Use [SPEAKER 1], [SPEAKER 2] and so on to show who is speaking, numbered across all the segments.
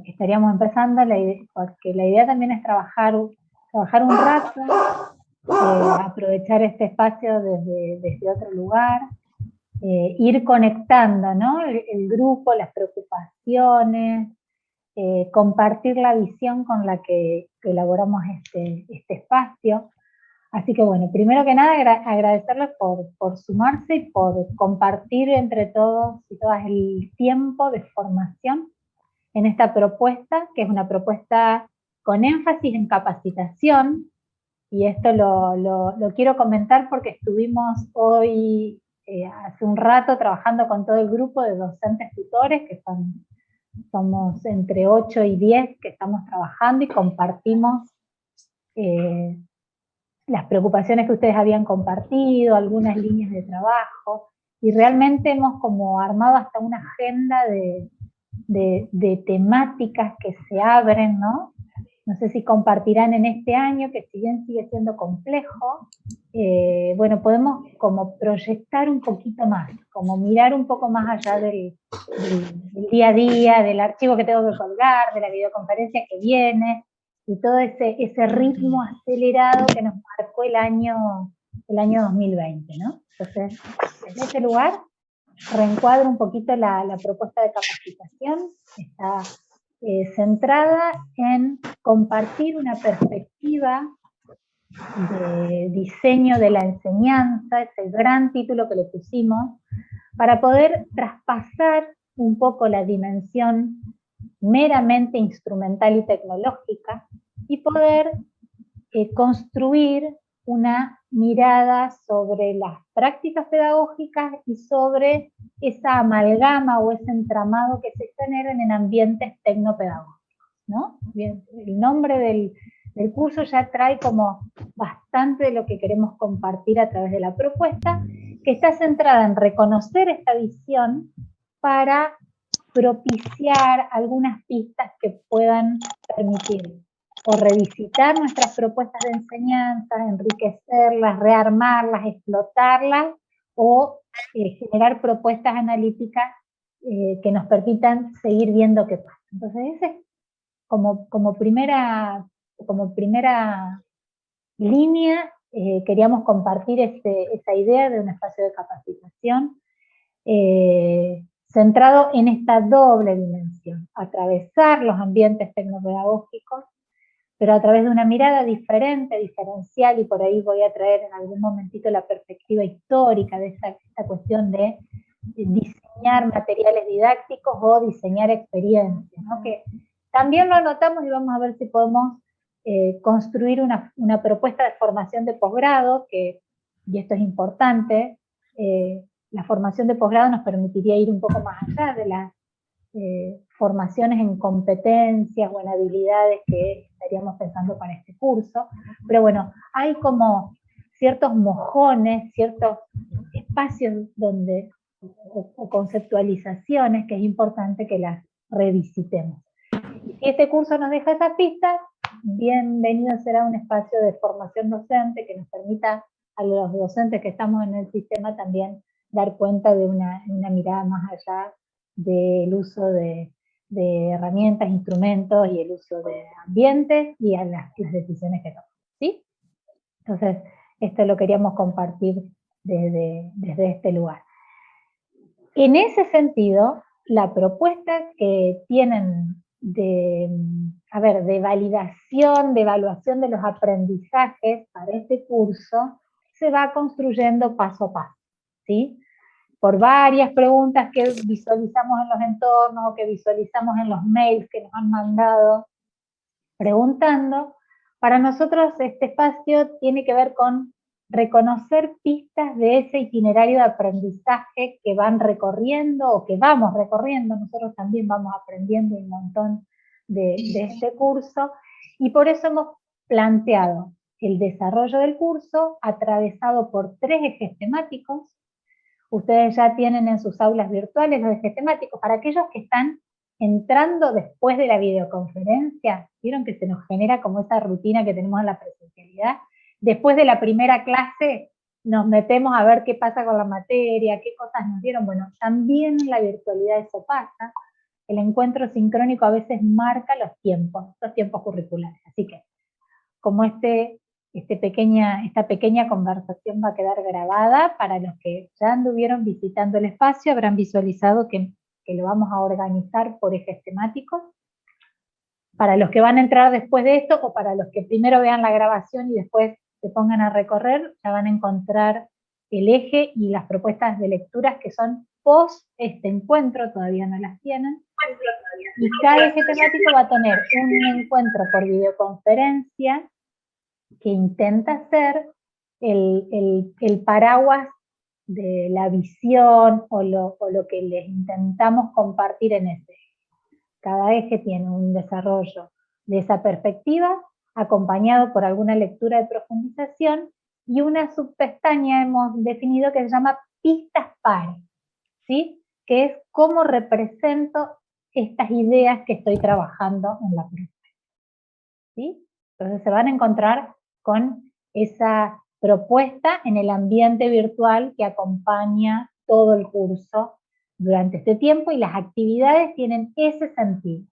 [SPEAKER 1] estaríamos empezando, porque la idea también es trabajar un rato, aprovechar este espacio desde otro lugar, ir conectando, ¿no? El grupo, las preocupaciones, compartir la visión con la que elaboramos este espacio. Así que bueno, primero que nada agradecerles por sumarse y por compartir entre todos y todas el tiempo de formación en esta propuesta, que es una propuesta con énfasis en capacitación, y esto lo quiero comentar porque estuvimos hoy, hace un rato, trabajando con todo el grupo de docentes tutores, que somos entre 8 y 10 que estamos trabajando y compartimos las preocupaciones que ustedes habían compartido, algunas líneas de trabajo, y realmente hemos como armado hasta una agenda de temáticas que se abren, ¿no? No sé si compartirán en este año, que si bien sigue siendo complejo, bueno, podemos como proyectar un poquito más, como mirar un poco más allá del día a día, del archivo que tengo que colgar, de la videoconferencia que viene, y todo ese ritmo acelerado que nos marcó el año 2020, ¿no? Entonces, en ese lugar reencuadro un poquito la propuesta de capacitación, está centrada en compartir una perspectiva de diseño de la enseñanza, ese gran título que le pusimos, para poder traspasar un poco la dimensión meramente instrumental y tecnológica y poder construir una mirada sobre las prácticas pedagógicas y sobre esa amalgama o ese entramado que se generan en ambientes tecnopedagógicos, ¿no? Bien, el nombre del curso ya trae como bastante de lo que queremos compartir a través de la propuesta, que está centrada en reconocer esta visión para propiciar algunas pistas que puedan permitir o revisitar nuestras propuestas de enseñanza, enriquecerlas, rearmarlas, explotarlas, o generar propuestas analíticas que nos permitan seguir viendo qué pasa. Entonces, ese es como primera línea, queríamos compartir esa idea de un espacio de capacitación centrado en esta doble dimensión, atravesar los ambientes tecnopedagógicos, pero a través de una mirada diferente, diferencial, y por ahí voy a traer en algún momentito la perspectiva histórica de esta cuestión de diseñar materiales didácticos o diseñar experiencias, ¿no? Que también lo anotamos y vamos a ver si podemos construir una propuesta de formación de posgrado, y esto es importante, la formación de posgrado nos permitiría ir un poco más allá de las formaciones en competencias o en habilidades que estaríamos pensando para este curso, pero bueno, hay como ciertos mojones, ciertos espacios donde, o conceptualizaciones que es importante que las revisitemos. Y si este curso nos deja esas pistas, bienvenido será un espacio de formación docente que nos permita a los docentes que estamos en el sistema también dar cuenta de una mirada más allá del uso de herramientas, instrumentos y el uso de ambientes y a las decisiones que tomamos, ¿sí? Entonces, esto lo queríamos compartir desde este lugar. En ese sentido, la propuesta que tienen de validación, de evaluación de los aprendizajes para este curso, se va construyendo paso a paso, ¿sí? Por varias preguntas que visualizamos en los entornos o que visualizamos en los mails que nos han mandado preguntando, para nosotros este espacio tiene que ver con reconocer pistas de ese itinerario de aprendizaje que van recorriendo o que vamos recorriendo. Nosotros también vamos aprendiendo un montón de este curso, y por eso hemos planteado el desarrollo del curso atravesado por 3 ejes temáticos. Ustedes ya tienen en sus aulas virtuales los ejes temáticos. Para aquellos que están entrando después de la videoconferencia, vieron que se nos genera como esa rutina que tenemos en la presencialidad. Después de la primera clase nos metemos a ver qué pasa con la materia, qué cosas nos dieron. Bueno, también en la virtualidad eso pasa. el encuentro sincrónico a veces marca los tiempos curriculares. Así que, como esta pequeña conversación va a quedar grabada, para los que ya anduvieron visitando el espacio, habrán visualizado que lo vamos a organizar por ejes temáticos. Para los que van a entrar después de esto, o para los que primero vean la grabación y después se pongan a recorrer, ya van a encontrar el eje y las propuestas de lecturas que son post este encuentro, todavía no las tienen. Y cada eje temático va a tener un encuentro por videoconferencia que intenta ser el paraguas de la visión o lo que les intentamos compartir en ese. Cada eje tiene un desarrollo de esa perspectiva, acompañado por alguna lectura de profundización, y una subpestaña hemos definido que se llama pistas pares, ¿sí? Que es cómo represento estas ideas que estoy trabajando en la propuesta, ¿sí? Entonces se van a encontrar con esa propuesta en el ambiente virtual que acompaña todo el curso durante este tiempo, y las actividades tienen ese sentido.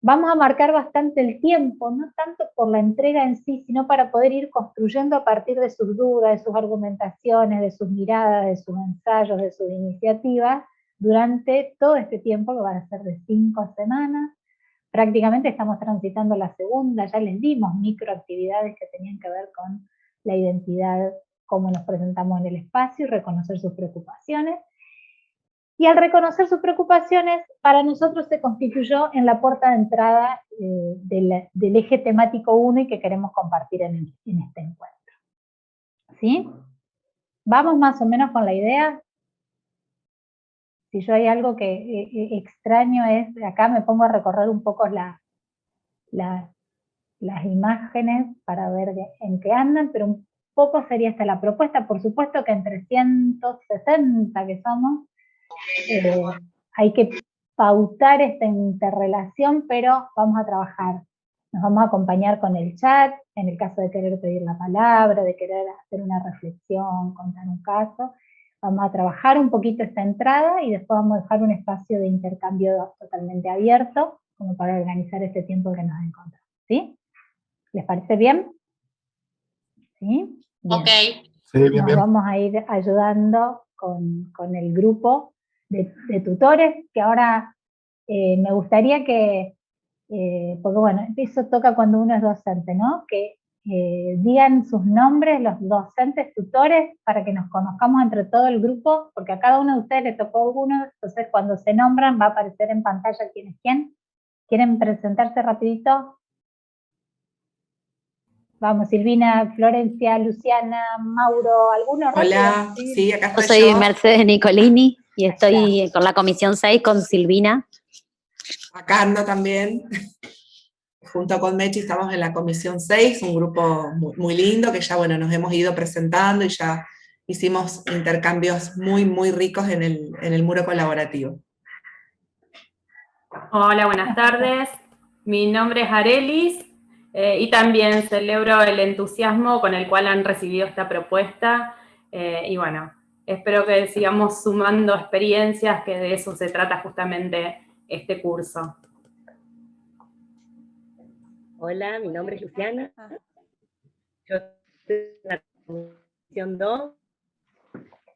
[SPEAKER 1] Vamos a marcar bastante el tiempo, no tanto por la entrega en sí, sino para poder ir construyendo a partir de sus dudas, de sus argumentaciones, de sus miradas, de sus ensayos, de sus iniciativas, durante todo este tiempo, que van a ser de 5 semanas. Prácticamente estamos transitando la segunda, ya les dimos microactividades que tenían que ver con la identidad, cómo nos presentamos en el espacio y reconocer sus preocupaciones. Y al reconocer sus preocupaciones, para nosotros se constituyó en la puerta de entrada del eje temático 1 y que queremos compartir en este encuentro. ¿Sí? ¿Vamos más o menos con la idea? Si yo hay algo que extraño es, acá me pongo a recorrer un poco las imágenes para ver en qué andan, pero un poco sería esta la propuesta. Por supuesto que entre 160 que somos, hay que pautar esta interrelación, pero vamos a trabajar. Nos vamos a acompañar con el chat, en el caso de querer pedir la palabra, de querer hacer una reflexión, contar un caso. Vamos a trabajar un poquito esta entrada y después vamos a dejar un espacio de intercambio totalmente abierto, como para organizar este tiempo que nos encontramos. ¿Sí? ¿Les parece bien? ¿Sí? Bien.
[SPEAKER 2] Ok.
[SPEAKER 3] Sí, bien,
[SPEAKER 1] Nos vamos a ir ayudando con el grupo de tutores, que ahora me gustaría que, porque bueno, eso toca cuando uno es docente, ¿no? Que digan sus nombres, los docentes tutores, para que nos conozcamos entre todo el grupo, porque a cada uno de ustedes le tocó uno, entonces cuando se nombran va a aparecer en pantalla quién es quién. ¿Quieren presentarse rapidito? Vamos, Silvina, Florencia, Luciana, Mauro, ¿alguno?
[SPEAKER 2] Hola,
[SPEAKER 1] Rápido.
[SPEAKER 2] sí, acá
[SPEAKER 4] Yo
[SPEAKER 2] estoy
[SPEAKER 4] soy
[SPEAKER 2] yo.
[SPEAKER 4] Mercedes Nicolini y estoy con la Comisión 6 con Silvina.
[SPEAKER 2] Acá ando también. Junto con Mechi estamos en la Comisión 6, un grupo muy, muy lindo que ya, bueno, nos hemos ido presentando y ya hicimos intercambios muy, muy ricos en el muro colaborativo.
[SPEAKER 5] Hola, buenas tardes. Mi nombre es Arelis y también celebro el entusiasmo con el cual han recibido esta propuesta y bueno, espero que sigamos sumando experiencias, que de eso se trata justamente este curso.
[SPEAKER 6] Hola, mi nombre es Luciana. Yo estoy en la Comisión 2.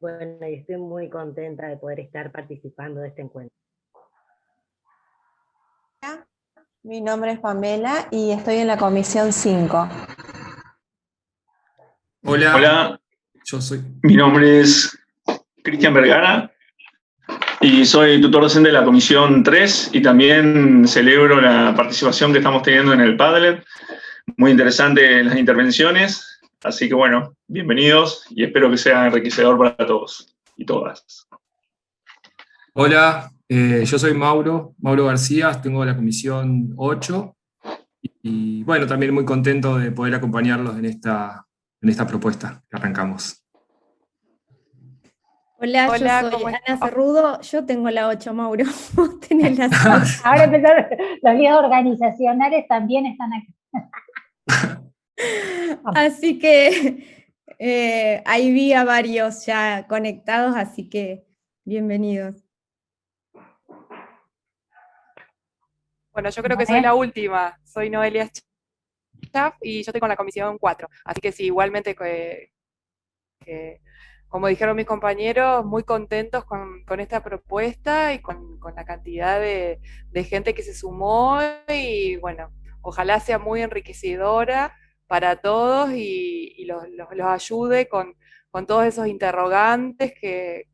[SPEAKER 6] Bueno, y estoy muy contenta de poder estar participando de este encuentro.
[SPEAKER 7] Mi nombre es Pamela y estoy en la Comisión 5.
[SPEAKER 3] Hola, mi nombre es Cristian Vergara y soy tutor docente de la Comisión 3 y también celebro la participación que estamos teniendo en el Padlet. Muy interesante las intervenciones, así que bueno, bienvenidos y espero que sea enriquecedor para todos y todas.
[SPEAKER 8] Hola, yo soy Mauro García, tengo la Comisión 8 y bueno, también muy contento de poder acompañarlos en esta propuesta que arrancamos.
[SPEAKER 9] Hola, yo soy Ana Cerrudo, yo tengo la 8, Mauro, vos tenés la 6.
[SPEAKER 1] Ahora empezaron, los líderes organizacionales también están aquí.
[SPEAKER 9] Así que ahí vi a varios ya conectados, así que bienvenidos.
[SPEAKER 10] Bueno, yo creo que soy la última, soy Noelia Schaff y yo estoy con la comisión 4, así que sí, igualmente como dijeron mis compañeros, muy contentos con esta propuesta y con la cantidad de gente que se sumó y bueno, ojalá sea muy enriquecedora para todos y los ayude con todos esos interrogantes que...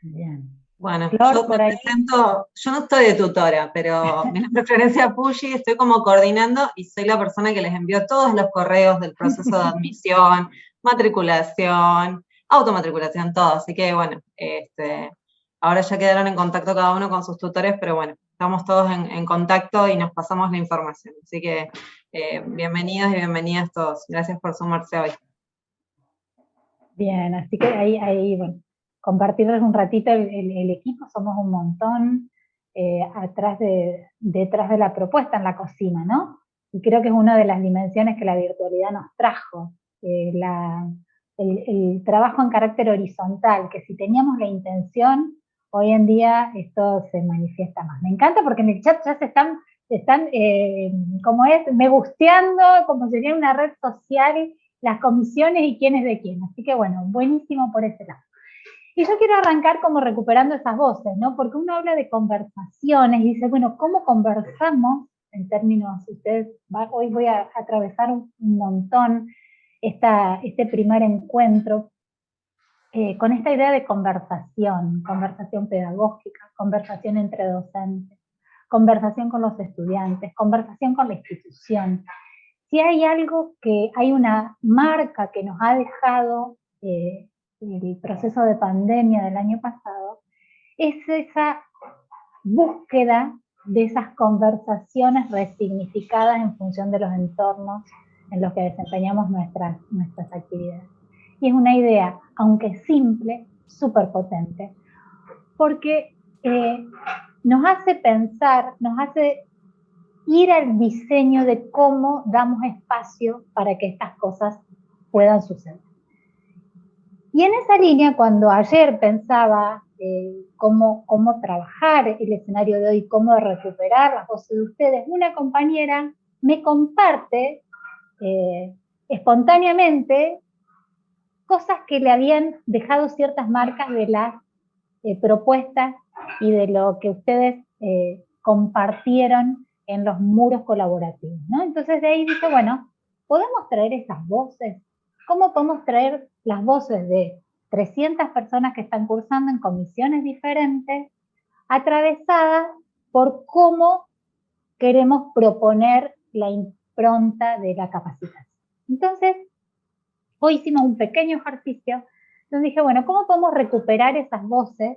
[SPEAKER 1] Bien.
[SPEAKER 11] Bueno,
[SPEAKER 1] Flor,
[SPEAKER 11] yo
[SPEAKER 1] por
[SPEAKER 11] me
[SPEAKER 1] ahí.
[SPEAKER 11] presento, yo no estoy de tutora, pero mi preferencia a Puyi, estoy como coordinando y soy la persona que les envió todos los correos del proceso de admisión, matriculación, automatriculación, todo. Así que bueno, ahora ya quedaron en contacto cada uno con sus tutores, pero bueno, estamos todos en contacto y nos pasamos la información. Así que bienvenidos y bienvenidas todos. Gracias por sumarse hoy.
[SPEAKER 1] Bien, así que ahí bueno, compartirles un ratito el equipo, somos un montón detrás de la propuesta en la cocina, ¿no? Y creo que es una de las dimensiones que la virtualidad nos trajo, el trabajo en carácter horizontal, que si teníamos la intención, hoy en día esto se manifiesta más. Me encanta porque en el chat ya se están como es, me gusteando, como sería una red social, las comisiones y quién es de quién. Así que bueno, buenísimo por ese lado. Y yo quiero arrancar como recuperando esas voces, ¿no? Porque uno habla de conversaciones y dice, bueno, ¿cómo conversamos en términos, hoy voy a atravesar un montón este primer encuentro con esta idea de conversación pedagógica, conversación entre docentes, conversación con los estudiantes, conversación con la institución. Si hay algo hay una marca que nos ha dejado el proceso de pandemia del año pasado, es esa búsqueda de esas conversaciones resignificadas en función de los entornos en los que desempeñamos nuestras actividades. Y es una idea, aunque simple, súper potente, porque nos hace pensar, nos hace ir al diseño de cómo damos espacio para que estas cosas puedan suceder. Y en esa línea, cuando ayer pensaba cómo trabajar el escenario de hoy, cómo recuperar las voces de ustedes, una compañera me comparte espontáneamente cosas que le habían dejado ciertas marcas de las propuestas y de lo que ustedes compartieron en los muros colaborativos, ¿no? Entonces de ahí dije, bueno, ¿podemos traer esas voces? ¿Cómo podemos traer las voces de 300 personas que están cursando en comisiones diferentes, atravesadas por cómo queremos proponer la impronta de la capacitación? Entonces, hoy hicimos un pequeño ejercicio donde dije, bueno, ¿cómo podemos recuperar esas voces,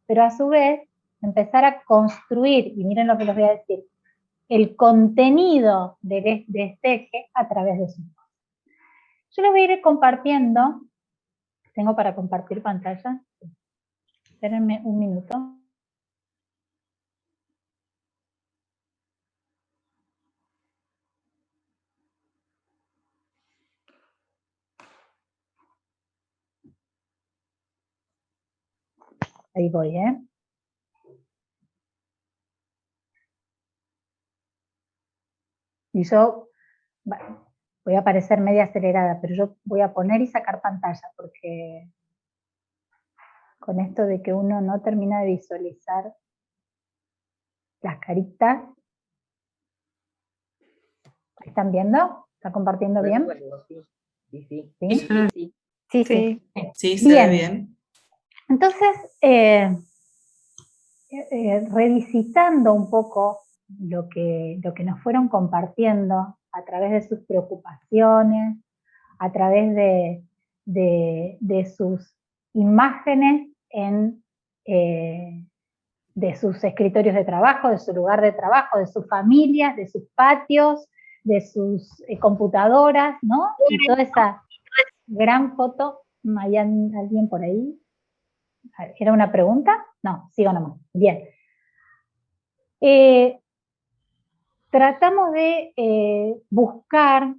[SPEAKER 1] pero a su vez empezar a construir, y miren lo que les voy a decir, el contenido de este eje a través de sus voces? Yo les voy a ir compartiendo. ¿Tengo para compartir pantalla? Espérenme un minuto. Ahí voy, ¿eh? Y yo voy a parecer media acelerada, pero yo voy a poner y sacar pantalla, porque con esto de que uno no termina de visualizar las caritas. ¿Están viendo? ¿Está compartiendo bien?
[SPEAKER 6] Sí, sí.
[SPEAKER 1] ¿Sí? Sí, sí.
[SPEAKER 2] Sí, se ve bien.
[SPEAKER 1] Entonces, revisitando un poco lo que nos fueron compartiendo a través de sus preocupaciones, a través de sus imágenes de sus escritorios de trabajo, de su lugar de trabajo, de sus familias, de sus patios, de sus computadoras, ¿no? Y toda esa gran foto. ¿Hay alguien por ahí? ¿Era una pregunta? No, sigo nomás. Bien. Tratamos de buscar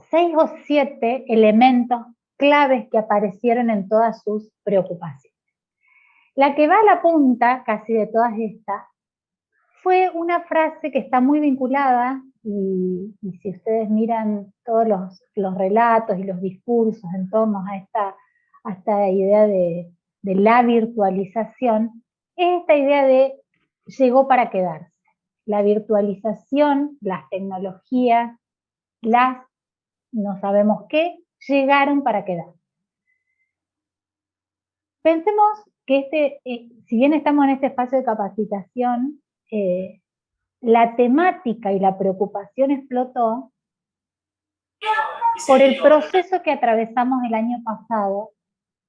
[SPEAKER 1] 6 o 7 elementos claves que aparecieron en todas sus preocupaciones. La que va a la punta, casi de todas estas, fue una frase que está muy vinculada, y si ustedes miran todos los relatos y los discursos en torno a esta idea de la virtualización, es esta idea de llegó para quedarse. La virtualización, las tecnologías, no sabemos qué, llegaron para quedarse. Pensemos que si bien estamos en este espacio de capacitación, la temática y la preocupación explotó por el proceso que atravesamos el año pasado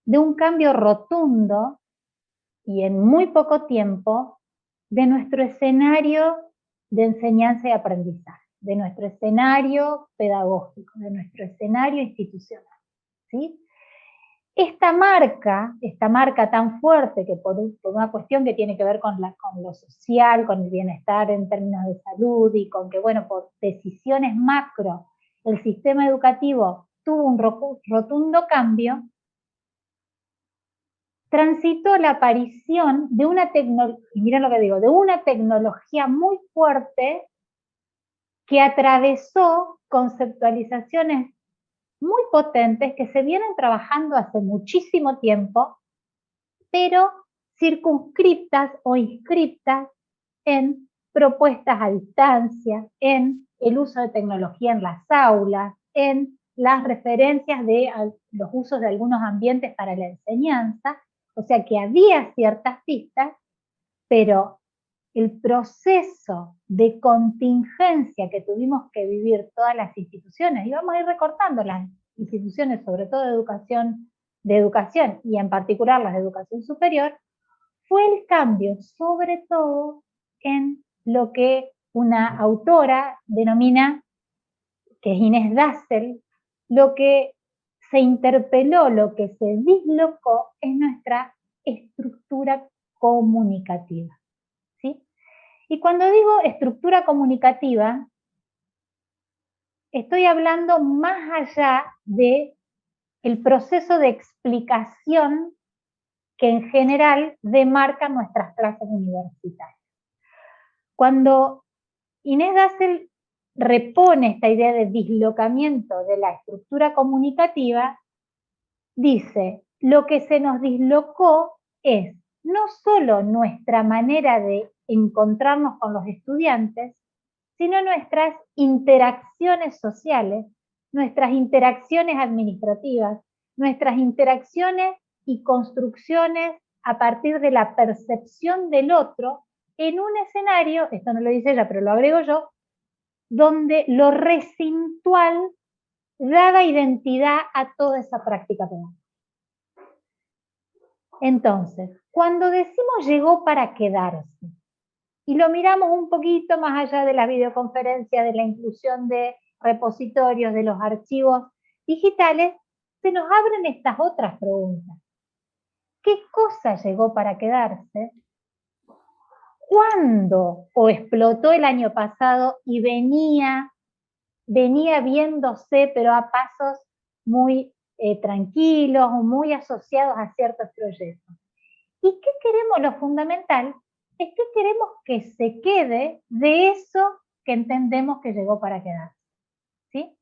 [SPEAKER 1] de un cambio rotundo y en muy poco tiempo de nuestro escenario de enseñanza y aprendizaje, de nuestro escenario pedagógico, de nuestro escenario institucional, ¿sí? Esta marca tan fuerte, que por una cuestión que tiene que ver con lo social, con el bienestar en términos de salud, y con que, bueno, por decisiones macro, el sistema educativo tuvo un rotundo cambio, transitó la aparición de una tecnología, y miren lo que digo, de una tecnología muy fuerte que atravesó conceptualizaciones muy potentes que se vienen trabajando hace muchísimo tiempo, pero circunscriptas o inscriptas en propuestas a distancia, en el uso de tecnología en las aulas, en las referencias de los usos de algunos ambientes para la enseñanza, o sea que había ciertas pistas, pero el proceso de contingencia que tuvimos que vivir todas las instituciones, y vamos a ir recortando las instituciones, sobre todo de educación y en particular las de educación superior, fue el cambio, sobre todo en lo que una autora denomina, que es Inés Dassel, lo que se interpeló, lo que se dislocó es nuestra estructura comunicativa. Y cuando digo estructura comunicativa, estoy hablando más allá de el proceso de explicación que en general demarcan nuestras clases universitarias. Cuando Inés Dassel repone esta idea de dislocamiento de la estructura comunicativa, dice, lo que se nos dislocó es no solo nuestra manera de encontrarnos con los estudiantes, sino nuestras interacciones sociales, nuestras interacciones administrativas, nuestras interacciones y construcciones a partir de la percepción del otro en un escenario, esto no lo dice ella, pero lo agrego yo, donde lo recintual daba identidad a toda esa práctica pedagógica. Entonces, cuando decimos llegó para quedarse, y lo miramos un poquito más allá de la videoconferencia, de la inclusión de repositorios, de los archivos digitales, se nos abren estas otras preguntas. ¿Qué cosa llegó para quedarse? ¿Cuándo o explotó el año pasado y venía viéndose, pero a pasos muy tranquilos o muy asociados a ciertos proyectos? ¿Y qué queremos? Lo fundamental es que queremos que se quede de eso que entendemos que llegó para quedarse, ¿sí?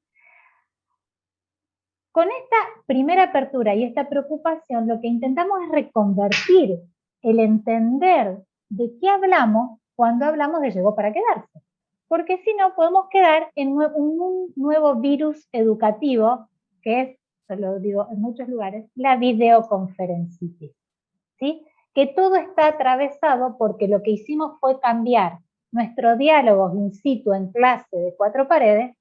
[SPEAKER 1] Con esta primera apertura y esta preocupación, lo que intentamos es reconvertir el entender de qué hablamos cuando hablamos de llegó para quedarse. Porque si no, podemos quedar en un nuevo virus educativo, que es, se lo digo en muchos lugares, la videoconferencitis, ¿sí? Que todo está atravesado porque lo que hicimos fue cambiar nuestro diálogo in situ en clase de 4 paredes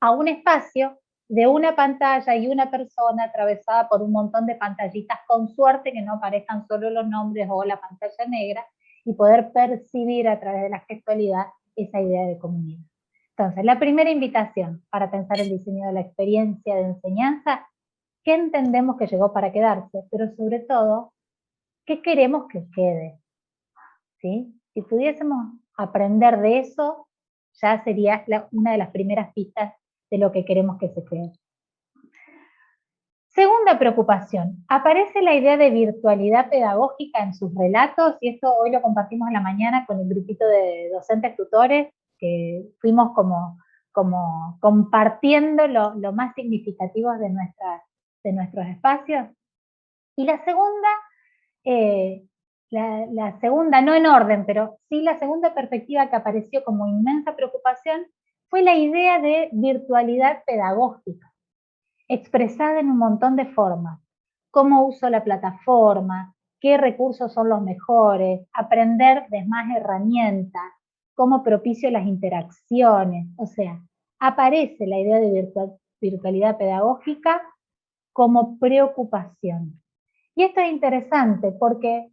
[SPEAKER 1] a un espacio de una pantalla y una persona atravesada por un montón de pantallitas, con suerte que no aparezcan solo los nombres o la pantalla negra, y poder percibir a través de la gestualidad esa idea de comunidad. Entonces, la primera invitación para pensar el diseño de la experiencia de enseñanza, ¿qué entendemos que llegó para quedarse? Pero sobre todo, ¿qué queremos que quede? ¿Sí? Si pudiésemos aprender de eso, ya sería una de las primeras pistas de lo que queremos que se quede. Segunda preocupación, aparece la idea de virtualidad pedagógica en sus relatos, y esto hoy lo compartimos en la mañana con el grupito de docentes tutores, que fuimos como compartiendo lo más significativo de nuestros espacios. Y la segunda, la segunda, no en orden, pero sí la segunda perspectiva que apareció como inmensa preocupación fue la idea de virtualidad pedagógica, expresada en un montón de formas. Cómo uso la plataforma, qué recursos son los mejores, aprender de más herramientas, cómo propicio las interacciones. O sea, aparece la idea de virtualidad pedagógica como preocupación. Y esto es interesante porque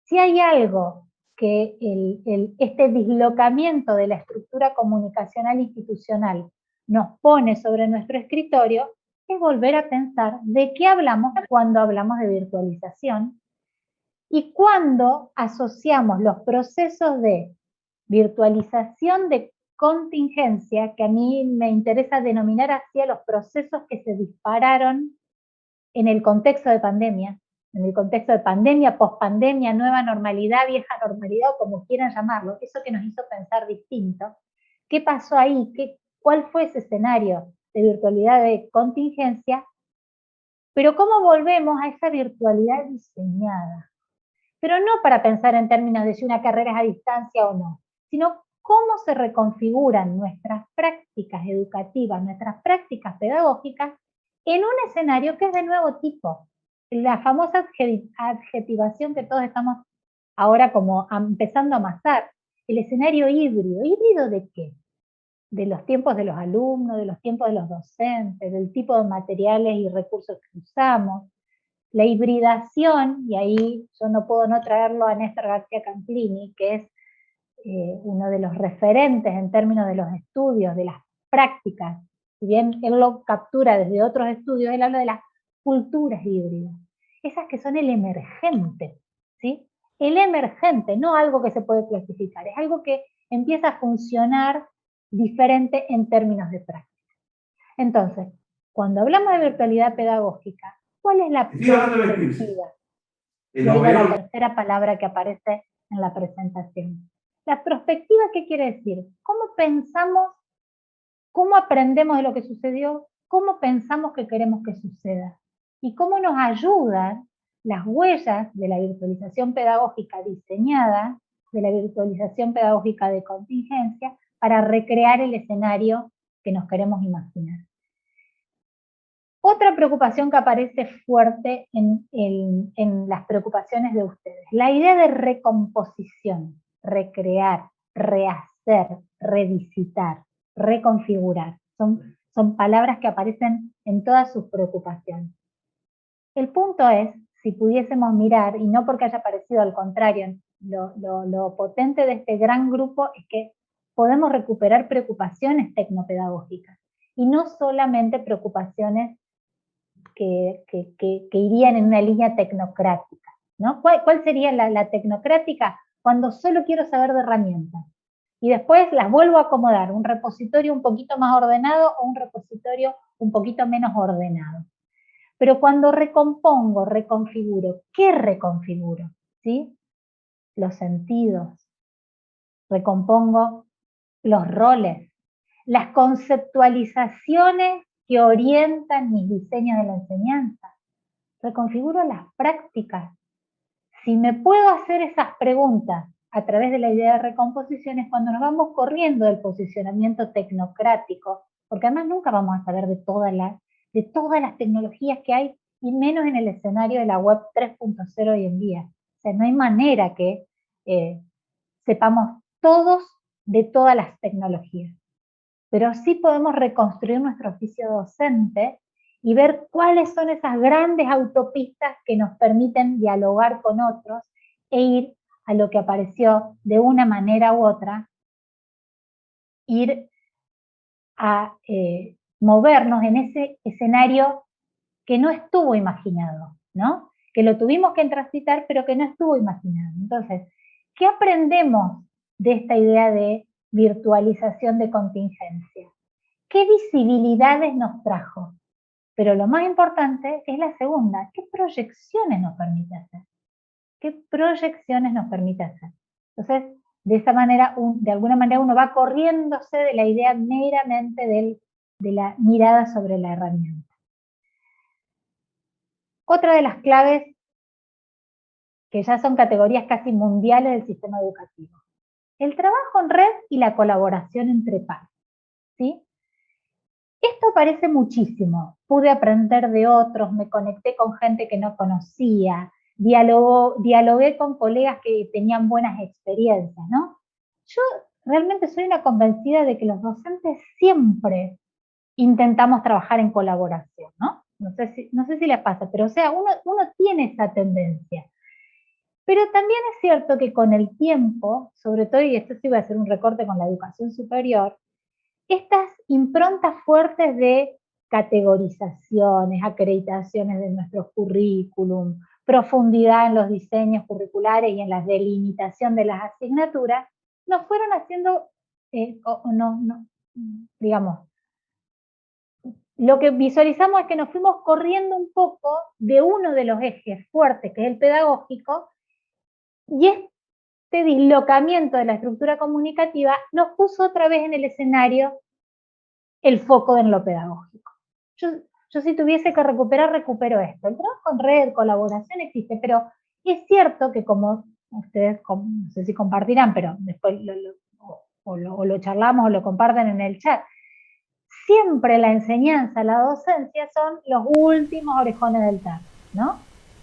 [SPEAKER 1] si hay algo que este dislocamiento de la estructura comunicacional institucional nos pone sobre nuestro escritorio, es volver a pensar de qué hablamos cuando hablamos de virtualización y cuando asociamos los procesos de virtualización de contingencia, que a mí me interesa denominar así a los procesos que se dispararon en el contexto de pandemia, pospandemia, nueva normalidad, vieja normalidad, o como quieran llamarlo, eso que nos hizo pensar distinto. ¿Qué pasó ahí? ¿Cuál fue ese escenario de virtualidad de contingencia? Pero ¿cómo volvemos a esa virtualidad diseñada? Pero no para pensar en términos de si una carrera es a distancia o no, sino cómo se reconfiguran nuestras prácticas educativas, nuestras prácticas pedagógicas en un escenario que es de nuevo tipo. La famosa adjetivación que todos estamos ahora como empezando a amasar, el escenario híbrido. ¿Híbrido de qué? De los tiempos de los alumnos, de los tiempos de los docentes, del tipo de materiales y recursos que usamos. La hibridación, y ahí yo no puedo no traerlo a Néstor García Canclini, que es uno de los referentes en términos de los estudios, de las prácticas. Si bien él lo captura desde otros estudios, él habla de las culturas híbridas, esas que son el emergente, ¿sí? El emergente, no algo que se puede clasificar, es algo que empieza a funcionar diferente en términos de práctica. Entonces, cuando hablamos de virtualidad pedagógica, ¿cuál es la perspectiva? Y ahí va la tercera palabra que aparece en la presentación. La perspectiva, ¿qué quiere decir? ¿Cómo pensamos, cómo aprendemos de lo que sucedió, cómo pensamos que queremos que suceda? Y cómo nos ayudan las huellas de la virtualización pedagógica diseñada, de la virtualización pedagógica de contingencia, para recrear el escenario que nos queremos imaginar. Otra preocupación que aparece fuerte en las preocupaciones de ustedes, la idea de recomposición, recrear, rehacer, revisitar, reconfigurar. Son palabras que aparecen en todas sus preocupaciones. El punto es, si pudiésemos mirar, y no porque haya aparecido, al contrario, lo potente de este gran grupo es que podemos recuperar preocupaciones tecnopedagógicas, y no solamente preocupaciones que irían en una línea tecnocrática, ¿no? ¿Cuál sería la tecnocrática? Cuando solo quiero saber de herramientas y después las vuelvo a acomodar, un repositorio un poquito más ordenado o un repositorio un poquito menos ordenado. Pero cuando recompongo, reconfiguro, ¿qué reconfiguro? ¿Sí? Los sentidos, recompongo los roles, las conceptualizaciones que orientan mis diseños de la enseñanza. Reconfiguro las prácticas. Si me puedo hacer esas preguntas a través de la idea de recomposición, es cuando nos vamos corriendo del posicionamiento tecnocrático, porque además nunca vamos a saber de todas las tecnologías que hay, y menos en el escenario de la web 3.0 hoy en día. O sea, no hay manera que sepamos todos de todas las tecnologías. Pero sí podemos reconstruir nuestro oficio docente y ver cuáles son esas grandes autopistas que nos permiten dialogar con otros e ir a lo que apareció de una manera u otra, ir a movernos en ese escenario que no estuvo imaginado, ¿no? Que lo tuvimos que transitar, pero que no estuvo imaginado. Entonces, ¿qué aprendemos de esta idea de virtualización de contingencia? ¿Qué visibilidades nos trajo? Pero lo más importante es la segunda, ¿qué proyecciones nos permite hacer? ¿Qué proyecciones nos permite hacer? Entonces, de esa manera, de alguna manera uno va corriéndose de la idea meramente de la mirada sobre la herramienta. Otra de las claves, que ya son categorías casi mundiales del sistema educativo, el trabajo en red y la colaboración entre pares, ¿sí? Esto aparece muchísimo. Pude aprender de otros, me conecté con gente que no conocía, dialogué con colegas que tenían buenas experiencias, ¿no? Yo realmente soy una convencida de que los docentes siempre intentamos trabajar en colaboración, ¿no? No sé si les pasa, pero o sea, uno tiene esa tendencia. Pero también es cierto que con el tiempo, sobre todo, y esto sí voy a hacer un recorte con la educación superior, estas improntas fuertes de categorizaciones, acreditaciones de nuestros currículum, profundidad en los diseños curriculares y en la delimitación de las asignaturas, nos fueron haciendo, digamos, lo que visualizamos es que nos fuimos corriendo un poco de uno de los ejes fuertes, que es el pedagógico, y este dislocamiento de la estructura comunicativa nos puso otra vez en el escenario el foco en lo pedagógico. Yo si tuviese que recuperar, recupero esto. El trabajo en red, colaboración existe, pero es cierto que como ustedes, no sé si compartirán, pero después lo charlamos o lo comparten en el chat, siempre la enseñanza, la docencia son los últimos orejones del tarro, ¿no?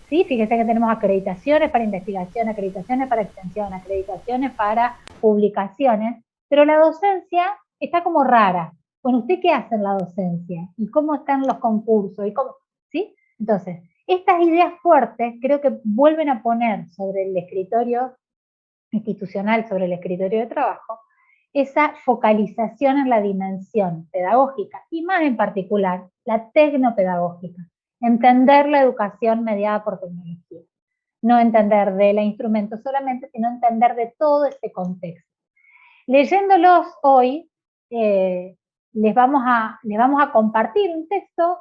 [SPEAKER 1] ¿Sí? Fíjense que tenemos acreditaciones para investigación, acreditaciones para extensión, acreditaciones para publicaciones, pero la docencia está como rara. Bueno, ¿usted qué hace en la docencia? ¿Y cómo están los concursos? ¿Y cómo? ¿Sí? Entonces, estas ideas fuertes creo que vuelven a poner sobre el escritorio institucional, sobre el escritorio de trabajo, esa focalización en la dimensión pedagógica y más en particular la tecnopedagógica. Entender la educación mediada por tecnología. No entender de la instrumento solamente, sino entender de todo este contexto. Leyéndolos hoy, les vamos a compartir un texto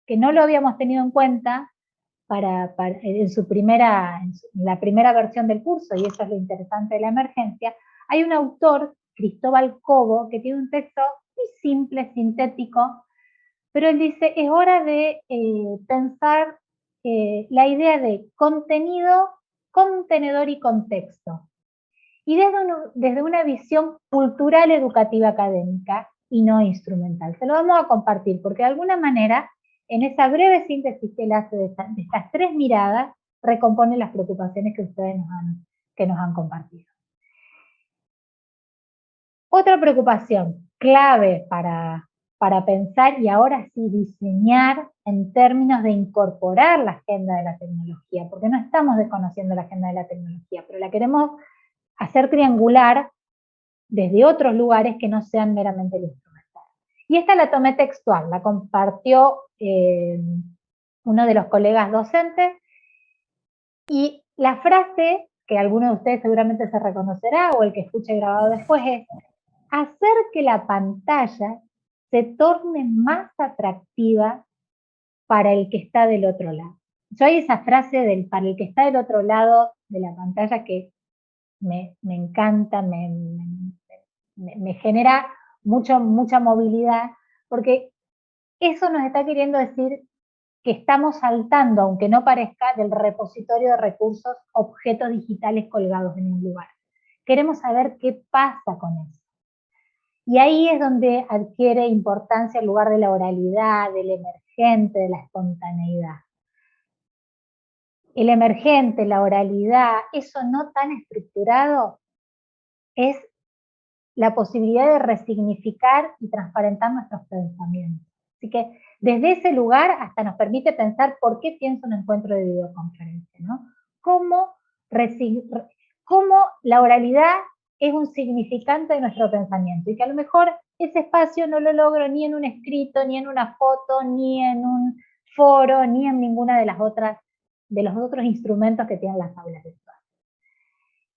[SPEAKER 1] que no lo habíamos tenido en cuenta en la primera versión del curso, y eso es lo interesante de la emergencia. Hay un autor, Cristóbal Cobo, que tiene un texto muy simple, sintético, pero él dice, es hora de pensar la idea de contenido, contenedor y contexto. Y desde una visión cultural, educativa, académica y no instrumental. Se lo vamos a compartir porque de alguna manera, en esa breve síntesis que él hace de estas tres miradas, recompone las preocupaciones que ustedes nos han compartido. Otra preocupación clave para pensar y ahora sí diseñar en términos de incorporar la agenda de la tecnología, porque no estamos desconociendo la agenda de la tecnología, pero la queremos hacer triangular desde otros lugares que no sean meramente el instrumental. Y esta la tomé textual, la compartió uno de los colegas docentes, y la frase, que alguno de ustedes seguramente se reconocerá, o el que escuche grabado después, es hacer que la pantalla se torne más atractiva para el que está del otro lado. Yo hay esa frase para el que está del otro lado de la pantalla que me encanta, me genera mucha movilidad, porque eso nos está queriendo decir que estamos saltando, aunque no parezca, del repositorio de recursos, objetos digitales colgados en un lugar. Queremos saber qué pasa con eso. Y ahí es donde adquiere importancia el lugar de la oralidad, del emergente, de la espontaneidad. El emergente, la oralidad, eso no tan estructurado, es la posibilidad de resignificar y transparentar nuestros pensamientos. Así que desde ese lugar hasta nos permite pensar por qué pienso un encuentro de videoconferencia, ¿no? Cómo la oralidad es un significante de nuestro pensamiento y que a lo mejor ese espacio no lo logro ni en un escrito, ni en una foto, ni en un foro, ni en ninguna de los otros instrumentos que tienen las aulas virtuales.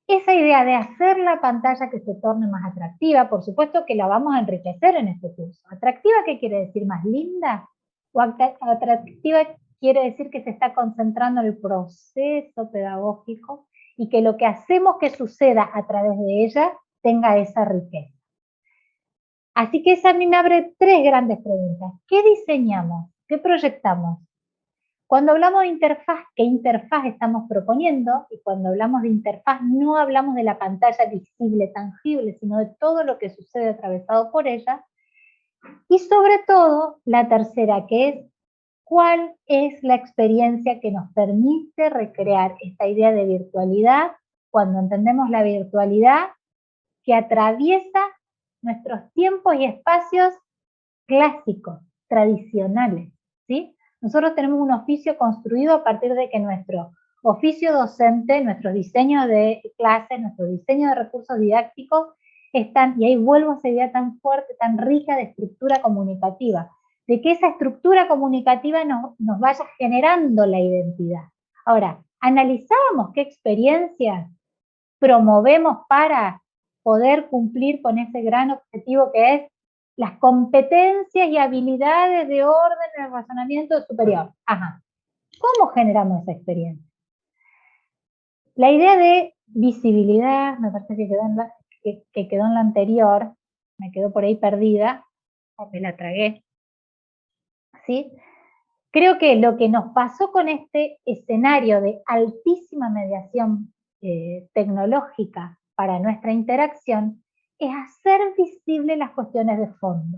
[SPEAKER 1] Esa idea de hacer la pantalla que se torne más atractiva, por supuesto que la vamos a enriquecer en este curso. ¿Atractiva qué quiere decir? ¿Más linda? O atractiva quiere decir que se está concentrando en el proceso pedagógico y que lo que hacemos que suceda a través de ella tenga esa riqueza. Así que esa a mí me abre tres grandes preguntas. ¿Qué diseñamos? ¿Qué proyectamos? Cuando hablamos de interfaz, ¿qué interfaz estamos proponiendo? Y cuando hablamos de interfaz no hablamos de la pantalla visible, tangible, sino de todo lo que sucede atravesado por ella. Y sobre todo, la tercera, que es ¿cuál es la experiencia que nos permite recrear esta idea de virtualidad cuando entendemos la virtualidad que atraviesa nuestros tiempos y espacios clásicos, tradicionales, ¿sí? Nosotros tenemos un oficio construido a partir de que nuestro oficio docente, nuestro diseño de clases, nuestro diseño de recursos didácticos están, y ahí vuelvo a esa idea tan fuerte, tan rica de estructura comunicativa, de que esa estructura comunicativa nos vaya generando la identidad. Ahora, analizamos qué experiencias promovemos para poder cumplir con ese gran objetivo que es las competencias y habilidades de orden en el razonamiento superior. Ajá. ¿Cómo generamos esa experiencia? La idea de visibilidad, me parece que quedó en la anterior, me quedó por ahí perdida, o me la tragué. ¿Sí? Creo que lo que nos pasó con este escenario de altísima mediación tecnológica para nuestra interacción es hacer visibles las cuestiones de fondo.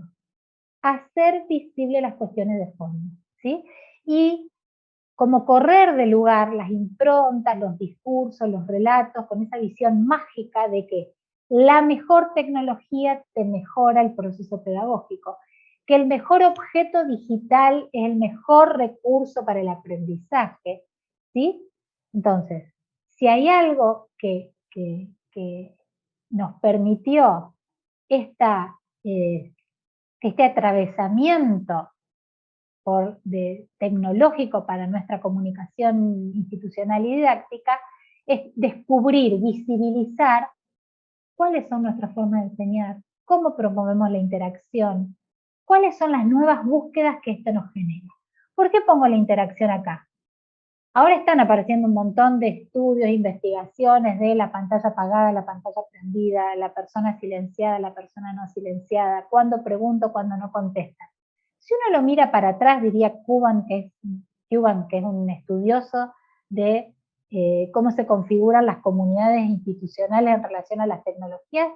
[SPEAKER 1] Hacer visibles las cuestiones de fondo, ¿sí? Y como correr de lugar las improntas, los discursos, los relatos, con esa visión mágica de que la mejor tecnología te mejora el proceso pedagógico, que el mejor objeto digital es el mejor recurso para el aprendizaje, ¿sí? Entonces, si hay algo que nos permitió este atravesamiento tecnológico para nuestra comunicación institucional y didáctica, es descubrir, visibilizar cuáles son nuestras formas de enseñar, cómo promovemos la interacción, cuáles son las nuevas búsquedas que esto nos genera. ¿Por qué pongo la interacción acá? Ahora están apareciendo un montón de estudios, investigaciones de la pantalla apagada, la pantalla prendida, la persona silenciada, la persona no silenciada, cuándo pregunto, cuándo no contesta. Si uno lo mira para atrás, diría Cuban, que es un estudioso de cómo se configuran las comunidades institucionales en relación a las tecnologías,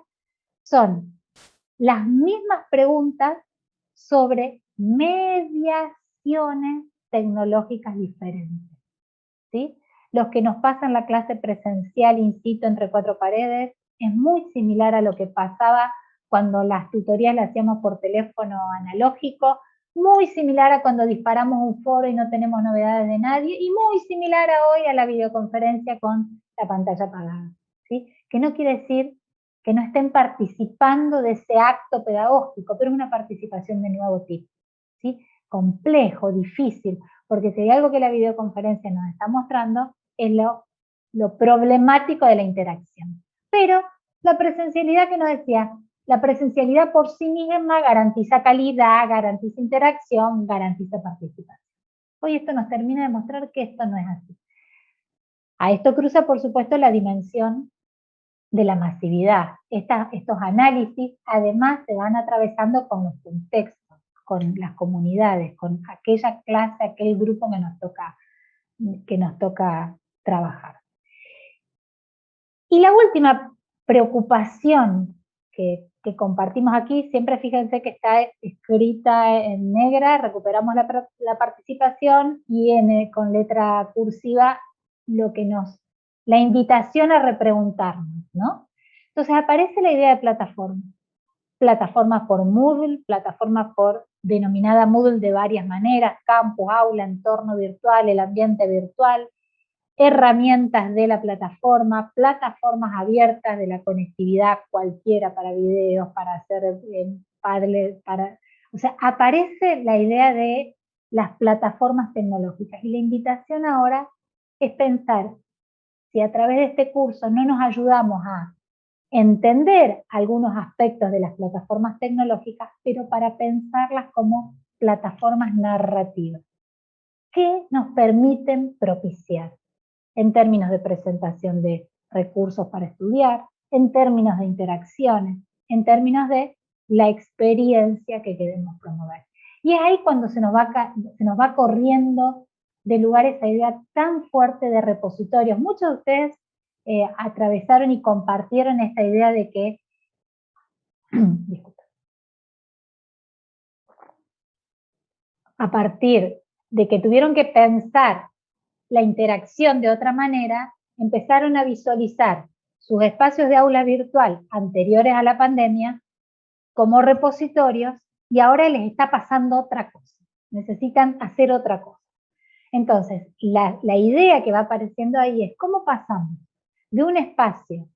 [SPEAKER 1] son las mismas preguntas sobre mediaciones tecnológicas diferentes, ¿sí? Los que nos pasan la clase presencial in situ entre cuatro paredes es muy similar a lo que pasaba cuando las tutorías las hacíamos por teléfono analógico, muy similar a cuando disparamos un foro y no tenemos novedades de nadie, y muy similar a hoy a la videoconferencia con la pantalla apagada, ¿sí? Que no quiere decir que no estén participando de ese acto pedagógico, pero es una participación de nuevo tipo, ¿sí? Complejo, difícil, porque si hay algo que la videoconferencia nos está mostrando es lo problemático de la interacción. Pero la presencialidad que nos decía, la presencialidad por sí misma garantiza calidad, garantiza interacción, garantiza participación. Hoy esto nos termina de mostrar que esto no es así. A esto cruza, por supuesto, la dimensión de la masividad. Estos análisis, además, se van atravesando con los contextos, con las comunidades, con aquella clase, aquel grupo que nos toca trabajar. Y la última preocupación que compartimos aquí, siempre fíjense que está escrita en negra, recuperamos la participación, y con letra cursiva la invitación a repreguntarnos, ¿no? Entonces aparece la idea de plataforma. Plataforma por Moodle, plataforma denominada Moodle de varias maneras, campus, aula, entorno virtual, el ambiente virtual, herramientas de la plataforma, plataformas abiertas de la conectividad cualquiera para videos, para hacer Padlet, o sea, aparece la idea de las plataformas tecnológicas. Y la invitación ahora es pensar si a través de este curso no nos ayudamos a entender algunos aspectos de las plataformas tecnológicas, pero para pensarlas como plataformas narrativas que nos permiten propiciar en términos de presentación de recursos para estudiar, en términos de interacciones, en términos de la experiencia que queremos promover. Y es ahí cuando se nos va corriendo de lugar esa idea tan fuerte de repositorios. Muchos de ustedes atravesaron y compartieron esta idea de que, disculpa, a partir de que tuvieron que pensar la interacción de otra manera, empezaron a visualizar sus espacios de aula virtual anteriores a la pandemia como repositorios y ahora les está pasando otra cosa. Necesitan hacer otra cosa. Entonces, la idea que va apareciendo ahí es cómo pasamos de un espacio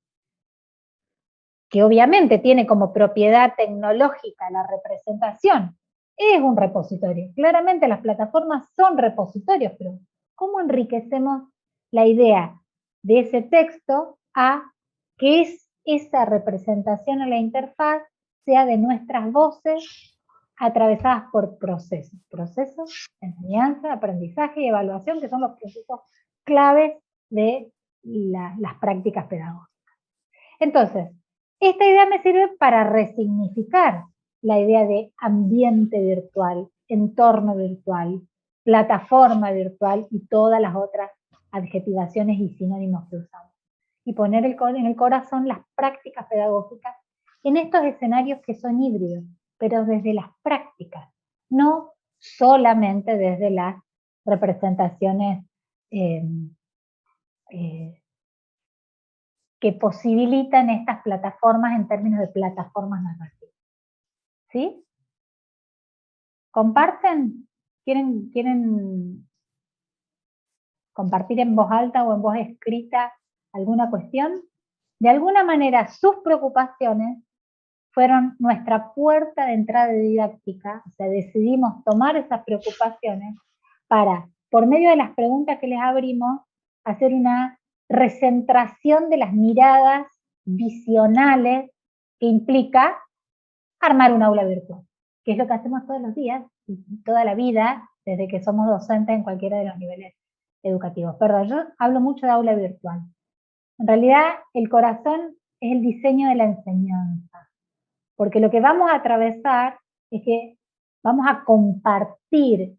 [SPEAKER 1] que obviamente tiene como propiedad tecnológica la representación, es un repositorio. Claramente las plataformas son repositorios, pero ¿cómo enriquecemos la idea de ese texto a que es esa representación en la interfaz sea de nuestras voces atravesadas por procesos? Procesos de enseñanza, aprendizaje y evaluación, que son los procesos claves de las prácticas pedagógicas. Entonces, esta idea me sirve para resignificar la idea de ambiente virtual, entorno virtual, plataforma virtual y todas las otras adjetivaciones y sinónimos que usamos. Y poner en el corazón las prácticas pedagógicas en estos escenarios que son híbridos, pero desde las prácticas, no solamente desde las representaciones que posibilitan estas plataformas en términos de plataformas narrativas. ¿Sí? ¿Comparten? ¿Quieren compartir en voz alta o en voz escrita alguna cuestión? De alguna manera sus preocupaciones fueron nuestra puerta de entrada didáctica, o sea, decidimos tomar esas preocupaciones para, por medio de las preguntas que les abrimos, hacer una recentración de las miradas visionales que implica armar un aula virtual, que es lo que hacemos todos los días y toda la vida, desde que somos docentes en cualquiera de los niveles educativos. Perdón, yo hablo mucho de aula virtual. En realidad, el corazón es el diseño de la enseñanza, porque lo que vamos a atravesar es que vamos a compartir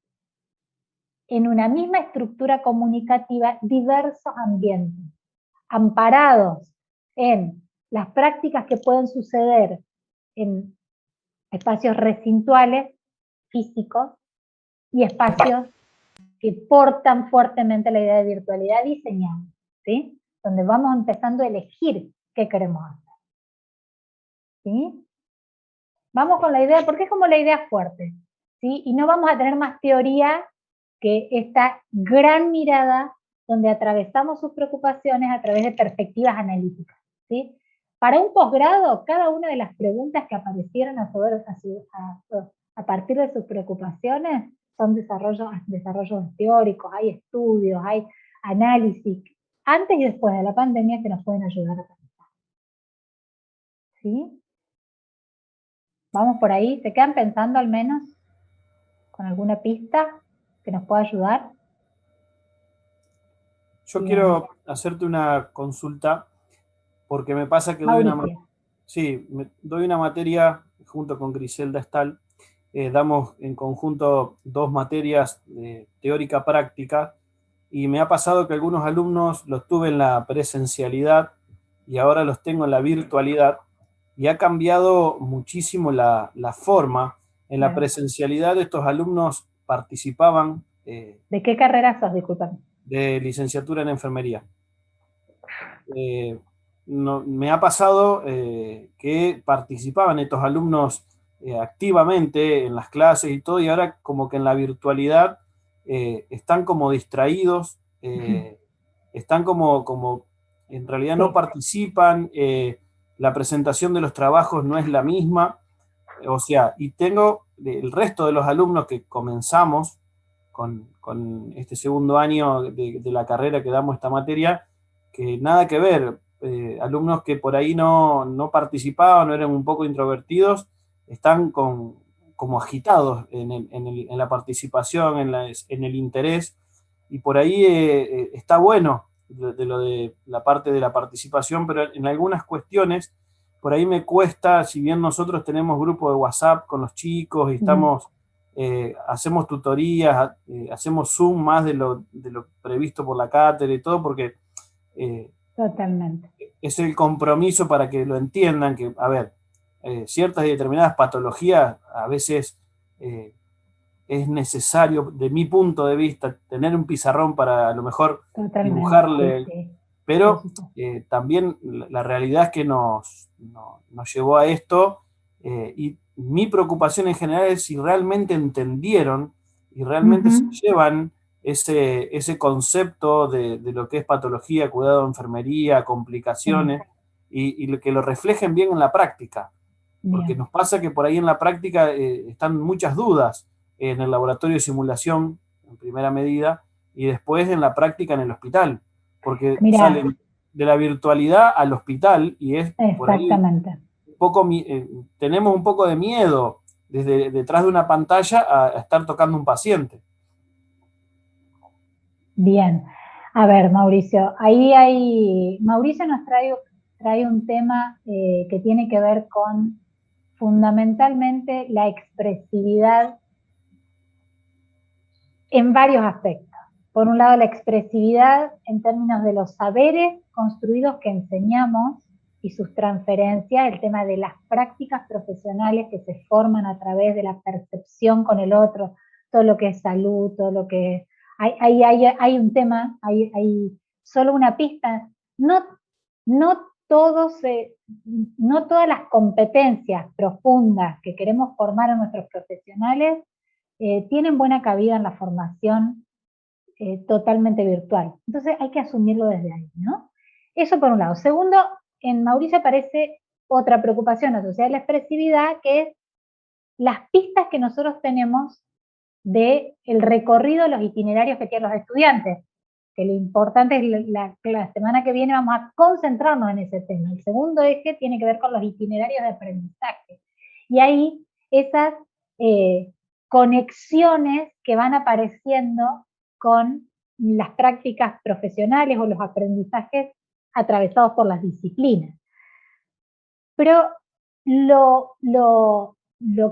[SPEAKER 1] en una misma estructura comunicativa diversos ambientes, amparados en las prácticas que pueden suceder en espacios recintuales, físicos, y espacios que portan fuertemente la idea de virtualidad diseñada, ¿sí? Donde vamos empezando a elegir qué queremos hacer. ¿Sí? Vamos con la idea, porque es como la idea fuerte, ¿sí? Y no vamos a tener más teoría que esta gran mirada donde atravesamos sus preocupaciones a través de perspectivas analíticas, ¿sí? Para un posgrado, cada una de las preguntas que aparecieron a partir de sus preocupaciones son desarrollos teóricos, hay estudios, hay análisis, antes y después de la pandemia, que nos pueden ayudar a pensar. ¿Sí? Vamos por ahí, ¿se quedan pensando al menos con alguna pista que nos pueda ayudar?
[SPEAKER 12] Yo quiero hacerte una consulta, porque me pasa que doy una materia junto con Griselda Stahl, damos en conjunto 2 materias teórica práctica, y me ha pasado que algunos alumnos los tuve en la presencialidad y ahora los tengo en la virtualidad, y ha cambiado muchísimo la forma. En la presencialidad estos alumnos participaban.
[SPEAKER 1] ¿De qué carrera sos, discúlpame?
[SPEAKER 12] De licenciatura en enfermería. Me ha pasado que participaban estos alumnos activamente en las clases y todo, y ahora como que en la virtualidad están como distraídos, están como en realidad no participan, la presentación de los trabajos no es la misma, o sea, y tengo el resto de los alumnos que comenzamos con este segundo año de la carrera que damos esta materia, que nada que ver, alumnos que por ahí no participaban, no eran un poco introvertidos, están con como agitados en la participación, en el interés, y por ahí está bueno de la parte de la participación, pero en algunas cuestiones por ahí me cuesta, si bien nosotros tenemos grupo de WhatsApp con los chicos y estamos, hacemos tutorías, hacemos Zoom más de lo previsto por la cátedra y todo, porque
[SPEAKER 1] totalmente.
[SPEAKER 12] Es el compromiso para que lo entiendan, que, a ver, ciertas y determinadas patologías a veces es necesario, de mi punto de vista, tener un pizarrón para a lo mejor
[SPEAKER 1] totalmente,
[SPEAKER 12] dibujarle,
[SPEAKER 1] sí.
[SPEAKER 12] pero también la realidad es que nos llevó a esto, y mi preocupación en general es si realmente entendieron y realmente se llevan ese concepto de lo que es patología, cuidado de enfermería, complicaciones, y que lo reflejen bien en la práctica. Porque nos pasa que por ahí en la práctica están muchas dudas en el laboratorio de simulación, en primera medida, y después en la práctica en el hospital, porque salen de la virtualidad al hospital y es por ahí tenemos un poco de miedo desde detrás de una pantalla a estar tocando un paciente.
[SPEAKER 1] Bien, a ver, Mauricio, Mauricio nos trae un tema que tiene que ver con fundamentalmente la expresividad en varios aspectos. Por un lado, la expresividad en términos de los saberes construidos que enseñamos y sus transferencias, el tema de las prácticas profesionales que se forman a través de la percepción con el otro, todo lo que es salud, todo lo que es... Hay un tema, hay solo una pista, no todas las competencias profundas que queremos formar a nuestros profesionales tienen buena cabida en la formación totalmente virtual. Entonces hay que asumirlo desde ahí, ¿no? Eso por un lado. Segundo, en Mauricio aparece otra preocupación asociada a la expresividad, que es las pistas que nosotros tenemos del recorrido de los itinerarios que tienen los estudiantes. Que lo importante es la semana que viene vamos a concentrarnos en ese tema. El segundo eje tiene que ver con los itinerarios de aprendizaje. Y ahí esas conexiones que van apareciendo con las prácticas profesionales o los aprendizajes atravesados por las disciplinas. Pero lo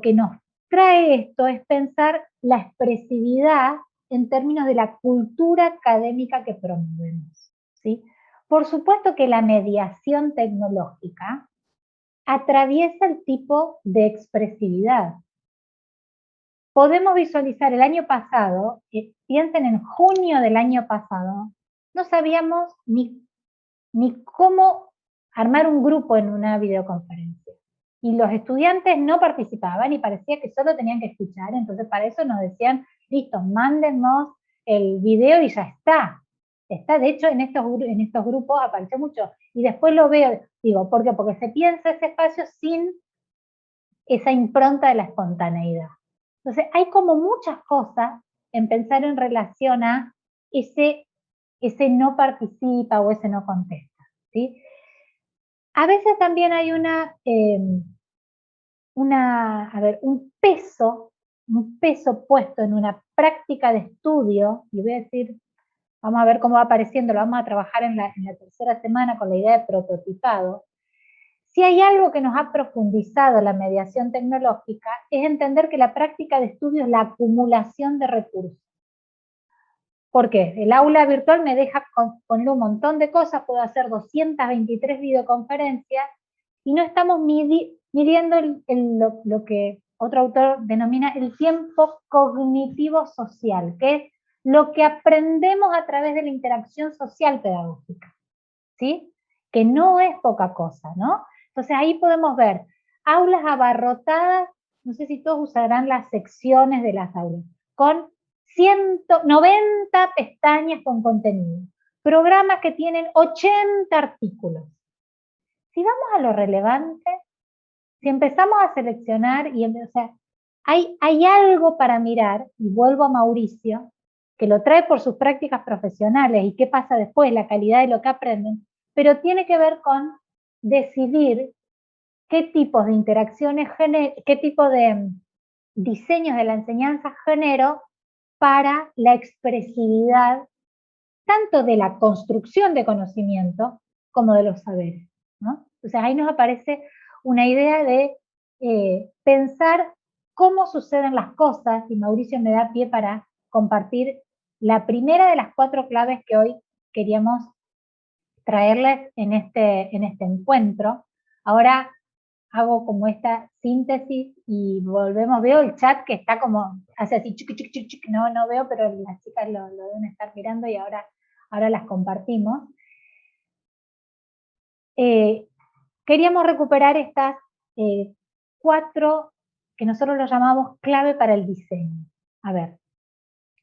[SPEAKER 1] que nos trae esto es pensar la expresividad en términos de la cultura académica que promovemos, ¿sí? Por supuesto que la mediación tecnológica atraviesa el tipo de expresividad. Podemos visualizar el año pasado, piensen en junio del año pasado, no sabíamos ni cómo armar un grupo en una videoconferencia. Y los estudiantes no participaban y parecía que solo tenían que escuchar, entonces para eso nos decían, listo, mándennos el video y ya está. Está, de hecho, en estos grupos apareció mucho. Y después lo veo, digo, ¿por qué? Porque se piensa ese espacio sin esa impronta de la espontaneidad. Entonces hay como muchas cosas en pensar en relación a ese no participa o ese no contesta, ¿sí? A veces también hay un peso puesto en una práctica de estudio, y voy a decir, vamos a ver cómo va apareciendo, lo vamos a trabajar en la tercera semana con la idea de prototipado. Si hay algo que nos ha profundizado la mediación tecnológica, es entender que la práctica de estudio es la acumulación de recursos. ¿Por qué? El aula virtual me deja poner un montón de cosas, puedo hacer 223 videoconferencias, y no estamos midiendo lo que otro autor denomina el tiempo cognitivo social, que es lo que aprendemos a través de la interacción social pedagógica, ¿sí? Que no es poca cosa, ¿no? Entonces ahí podemos ver aulas abarrotadas, no sé si todos usarán las secciones de las aulas, con 190 pestañas con contenido, programas que tienen 80 artículos. Si vamos a lo relevante, si empezamos a seleccionar, hay algo para mirar, y vuelvo a Mauricio, que lo trae por sus prácticas profesionales y qué pasa después, la calidad de lo que aprenden, pero tiene que ver con decidir qué tipos de interacciones, qué tipo de diseños de la enseñanza genero para la expresividad tanto de la construcción de conocimiento como de los saberes, ¿no? Entonces ahí nos aparece una idea de pensar cómo suceden las cosas, y Mauricio me da pie para compartir la primera de las 4 claves que hoy queríamos traerles en este encuentro. Ahora hago como esta síntesis y volvemos, veo el chat que está como, hace así, chic, chic, chic, chic, no veo, pero las chicas lo deben estar mirando y ahora las compartimos. Queríamos recuperar estas 4 que nosotros lo llamamos clave para el diseño. A ver,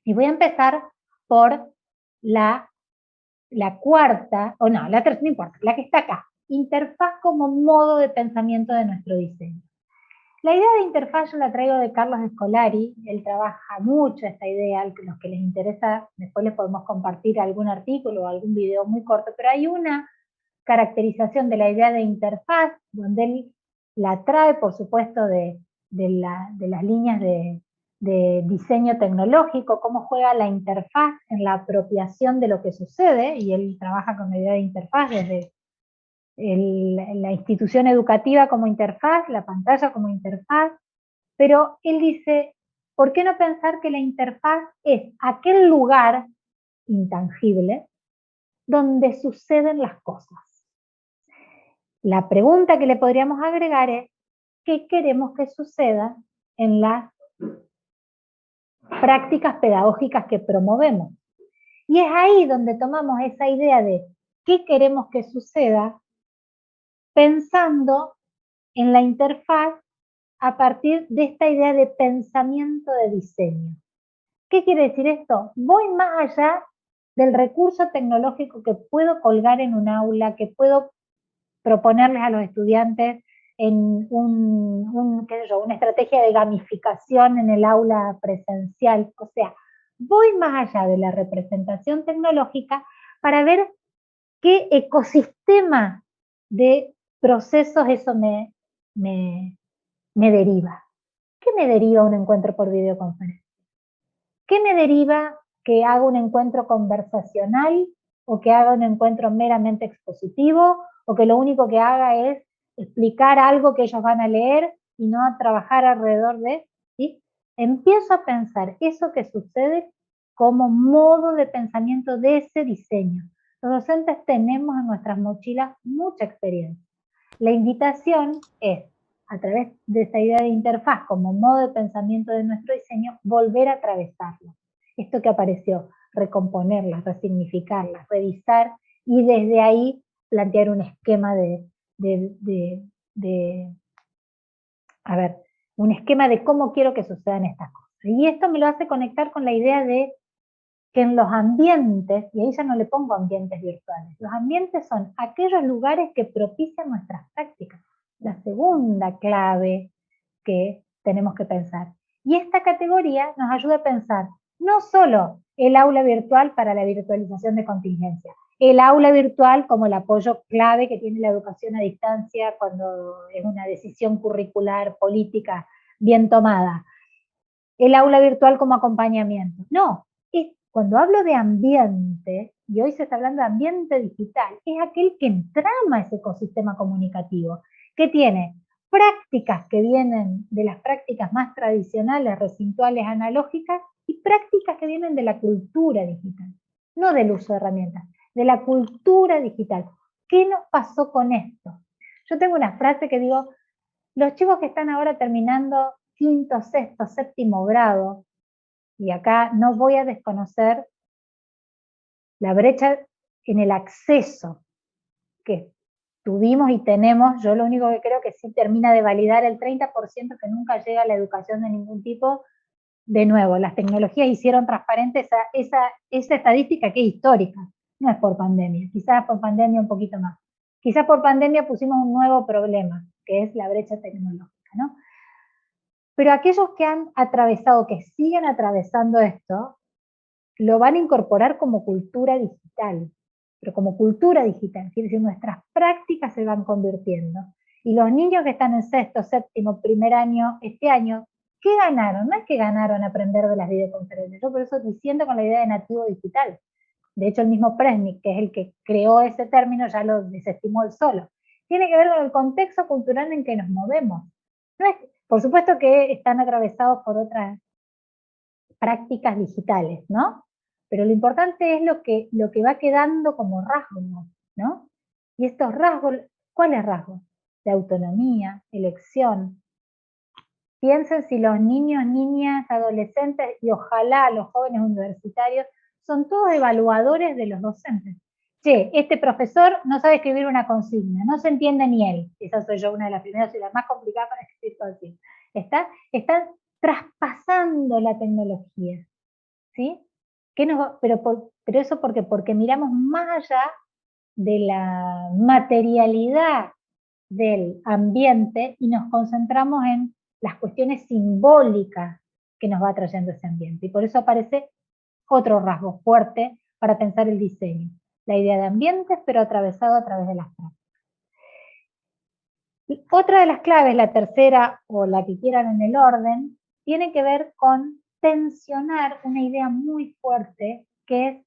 [SPEAKER 1] y voy a empezar por la cuarta, o no, la tercera, no importa, la que está acá. Interfaz como modo de pensamiento de nuestro diseño. La idea de interfaz yo la traigo de Carlos Scolari, él trabaja mucho esta idea, los que les interesa, después les podemos compartir algún artículo o algún video muy corto, pero hay una caracterización de la idea de interfaz, donde él la trae, por supuesto, de las líneas de diseño tecnológico, cómo juega la interfaz en la apropiación de lo que sucede, y él trabaja con la idea de interfaz desde la institución educativa como interfaz, la pantalla como interfaz, pero él dice, ¿por qué no pensar que la interfaz es aquel lugar intangible donde suceden las cosas? La pregunta que le podríamos agregar es, ¿qué queremos que suceda en las prácticas pedagógicas que promovemos? Y es ahí donde tomamos esa idea de qué queremos que suceda, pensando en la interfaz a partir de esta idea de pensamiento de diseño. ¿Qué quiere decir esto? Voy más allá del recurso tecnológico que puedo colgar en un aula, que puedo proponerles a los estudiantes en una estrategia de gamificación en el aula presencial. O sea, voy más allá de la representación tecnológica para ver qué ecosistema de procesos eso me deriva. ¿Qué me deriva un encuentro por videoconferencia? ¿Qué me deriva que haga un encuentro conversacional o que haga un encuentro meramente expositivo o que lo único que haga es explicar algo que ellos van a leer y no a trabajar alrededor de, ¿sí? Empiezo a pensar eso que sucede como modo de pensamiento de ese diseño. Los docentes tenemos en nuestras mochilas mucha experiencia. La invitación es, a través de esta idea de interfaz como modo de pensamiento de nuestro diseño, volver a atravesarlo. Esto que apareció, recomponerlas, resignificarlas, revisar y desde ahí plantear un esquema un esquema de cómo quiero que sucedan estas cosas. Y esto me lo hace conectar con la idea de que en los ambientes, y ahí ya no le pongo ambientes virtuales, los ambientes son aquellos lugares que propician nuestras prácticas. La segunda clave que tenemos que pensar. Y esta categoría nos ayuda a pensar no solo el aula virtual para la virtualización de contingencia, el aula virtual como el apoyo clave que tiene la educación a distancia cuando es una decisión curricular, política, bien tomada, el aula virtual como acompañamiento. No, cuando hablo de ambiente, y hoy se está hablando de ambiente digital, es aquel que entrama ese ecosistema comunicativo, que tiene prácticas que vienen de las prácticas más tradicionales, recintuales, analógicas, y prácticas que vienen de la cultura digital, no del uso de herramientas, de la cultura digital. ¿Qué nos pasó con esto? Yo tengo una frase que digo, los chicos que están ahora terminando quinto, sexto, séptimo grado, y acá no voy a desconocer la brecha en el acceso que tuvimos y tenemos. Yo lo único que creo que sí termina de validar el 30% que nunca llega a la educación de ningún tipo. De nuevo, las tecnologías hicieron transparente esa estadística que es histórica, no es por pandemia, quizás por pandemia un poquito más. Quizás por pandemia pusimos un nuevo problema, que es la brecha tecnológica, ¿no? Pero aquellos que han atravesado, que siguen atravesando esto, lo van a incorporar como cultura digital, pero como cultura digital, quiere decir nuestras prácticas se van convirtiendo. Y los niños que están en sexto, séptimo, primer año, este año, ¿qué ganaron? No es que ganaron aprender de las videoconferencias, yo por eso diciendo con la idea de nativo digital. De hecho, el mismo Presnick, que es el que creó ese término, ya lo desestimó él solo. Tiene que ver con el contexto cultural en que nos movemos. No es, por supuesto que están atravesados por otras prácticas digitales, ¿no? Pero lo importante es lo que va quedando como rasgos, ¿no? Y estos rasgos, ¿cuáles rasgos? De autonomía, elección. Piensen si los niños, niñas, adolescentes y ojalá los jóvenes universitarios son todos evaluadores de los docentes. Che, este profesor no sabe escribir una consigna, no se entiende ni él. Esa soy yo, una de las primeras y las más complicadas para escribir consignas. Están traspasando la tecnología, ¿sí? Pero eso porque miramos más allá de la materialidad del ambiente y nos concentramos en las cuestiones simbólicas que nos va trayendo ese ambiente. Y por eso aparece otro rasgo fuerte para pensar el diseño. La idea de ambientes, pero atravesado a través de las prácticas. Y otra de las claves, la tercera o la que quieran en el orden, tiene que ver con tensionar una idea muy fuerte que es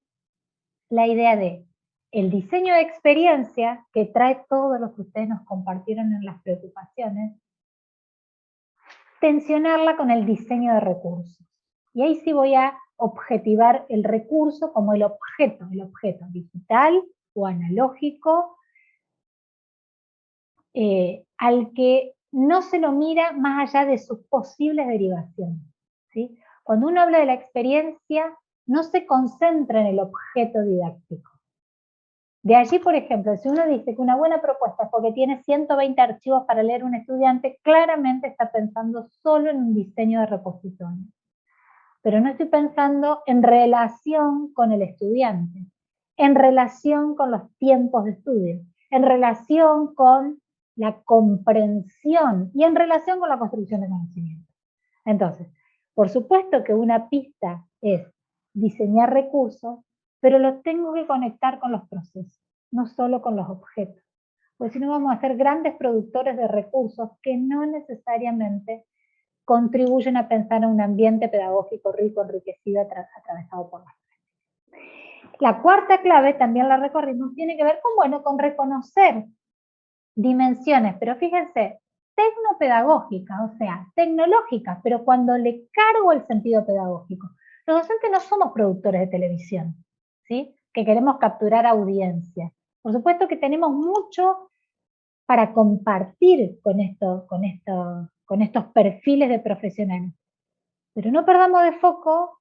[SPEAKER 1] la idea de el diseño de experiencia que trae todo lo que ustedes nos compartieron en las preocupaciones, tensionarla con el diseño de recursos. Y ahí sí voy a objetivar el recurso como el objeto digital o analógico, al que no se lo mira más allá de sus posibles derivaciones, ¿sí? Cuando uno habla de la experiencia, no se concentra en el objeto didáctico. De allí, por ejemplo, si uno dice que una buena propuesta es porque tiene 120 archivos para leer un estudiante, claramente está pensando solo en un diseño de repositorio. Pero no estoy pensando en relación con el estudiante, en relación con los tiempos de estudio, en relación con la comprensión y en relación con la construcción de conocimiento. Entonces, por supuesto que una pista es diseñar recursos, pero los tengo que conectar con los procesos, no solo con los objetos. Porque si no vamos a ser grandes productores de recursos que no necesariamente contribuyen a pensar en un ambiente pedagógico rico, enriquecido, atravesado por las prácticas. La cuarta clave, también la recorrimos, tiene que ver con reconocer dimensiones, pero fíjense, tecnopedagógicas, o sea, tecnológicas, pero cuando le cargo el sentido pedagógico. Los docentes no somos productores de televisión, ¿sí? Que queremos capturar audiencia. Por supuesto que tenemos mucho para compartir con estos perfiles de profesionales. Pero no perdamos de foco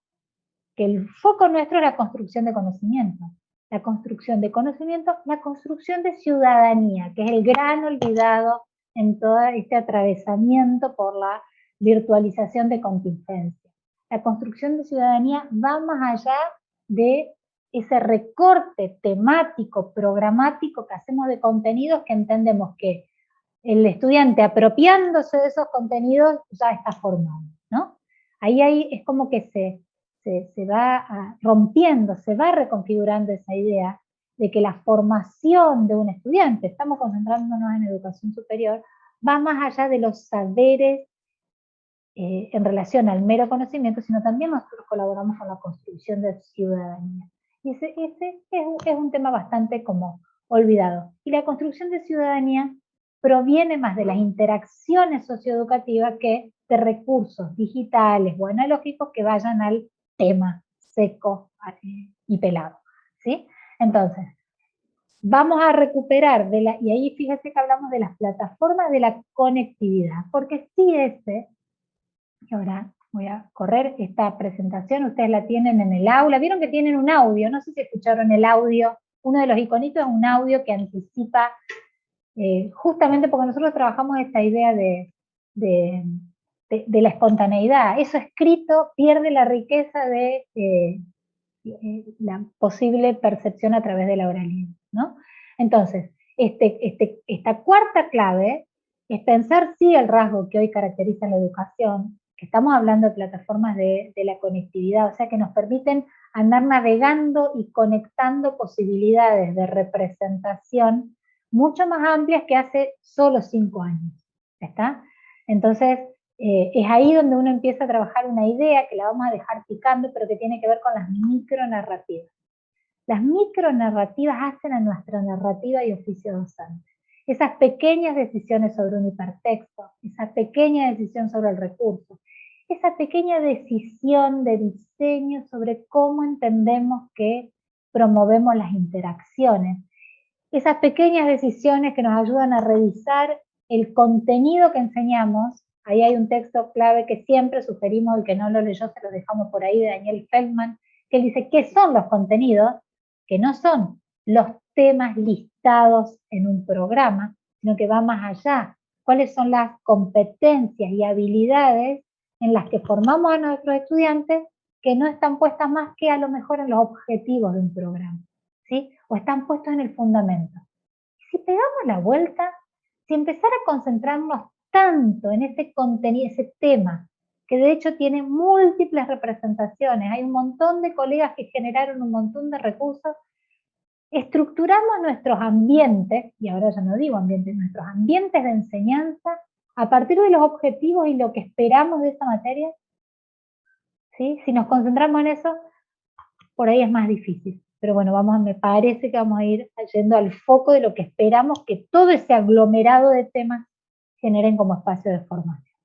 [SPEAKER 1] que el foco nuestro es la construcción de conocimiento. La construcción de conocimiento, la construcción de ciudadanía, que es el gran olvidado en todo este atravesamiento por la virtualización de contingencia. La construcción de ciudadanía va más allá de ese recorte temático, programático que hacemos de contenidos que entendemos que el estudiante apropiándose de esos contenidos ya está formado, ¿no? Ahí es como que se va rompiendo, se va reconfigurando esa idea de que la formación de un estudiante, estamos concentrándonos en educación superior, va más allá de los saberes en relación al mero conocimiento, sino también nosotros colaboramos con la construcción de ciudadanía. Y ese es un tema bastante como olvidado. Y la construcción de ciudadanía proviene más de las interacciones socioeducativas que de recursos digitales o analógicos que vayan al tema seco y pelado, ¿sí? Entonces, vamos a recuperar, y ahí fíjense que hablamos de las plataformas de la conectividad, porque sí y ahora voy a correr esta presentación, ustedes la tienen en el aula, vieron que tienen un audio, no sé si escucharon el audio, uno de los iconitos es un audio que anticipa, justamente porque nosotros trabajamos esta idea de la espontaneidad, eso escrito pierde la riqueza de la posible percepción a través de la oralidad, ¿no? Entonces, esta cuarta clave es pensar sí el rasgo que hoy caracteriza la educación, que estamos hablando de plataformas de la conectividad, o sea que nos permiten andar navegando y conectando posibilidades de representación mucho más amplias que hace solo 5 años, ¿está? Entonces, es ahí donde uno empieza a trabajar una idea que la vamos a dejar picando, pero que tiene que ver con las micronarrativas. Las micronarrativas hacen a nuestra narrativa y oficio docente. Esas pequeñas decisiones sobre un hipertexto, esa pequeña decisión sobre el recurso, esa pequeña decisión de diseño sobre cómo entendemos que promovemos las interacciones, esas pequeñas decisiones que nos ayudan a revisar el contenido que enseñamos. Ahí hay un texto clave que siempre sugerimos, el que no lo leyó se lo dejamos por ahí, de Daniel Feldman, que dice qué son los contenidos, que no son los temas listados en un programa, sino que va más allá. ¿Cuáles son las competencias y habilidades en las que formamos a nuestros estudiantes que no están puestas más que a lo mejor en los objetivos de un programa, ¿sí? O están puestos en el fundamento? Si pegamos la vuelta, si empezar a concentrarnos tanto en ese contenido, ese tema, que de hecho tiene múltiples representaciones, hay un montón de colegas que generaron un montón de recursos, estructuramos nuestros ambientes, y ahora ya no digo ambientes, nuestros ambientes de enseñanza, a partir de los objetivos y lo que esperamos de esa materia, ¿sí? Si nos concentramos en eso, por ahí es más difícil. Pero bueno, me parece que vamos a ir yendo al foco de lo que esperamos que todo ese aglomerado de temas generen como espacio de formación.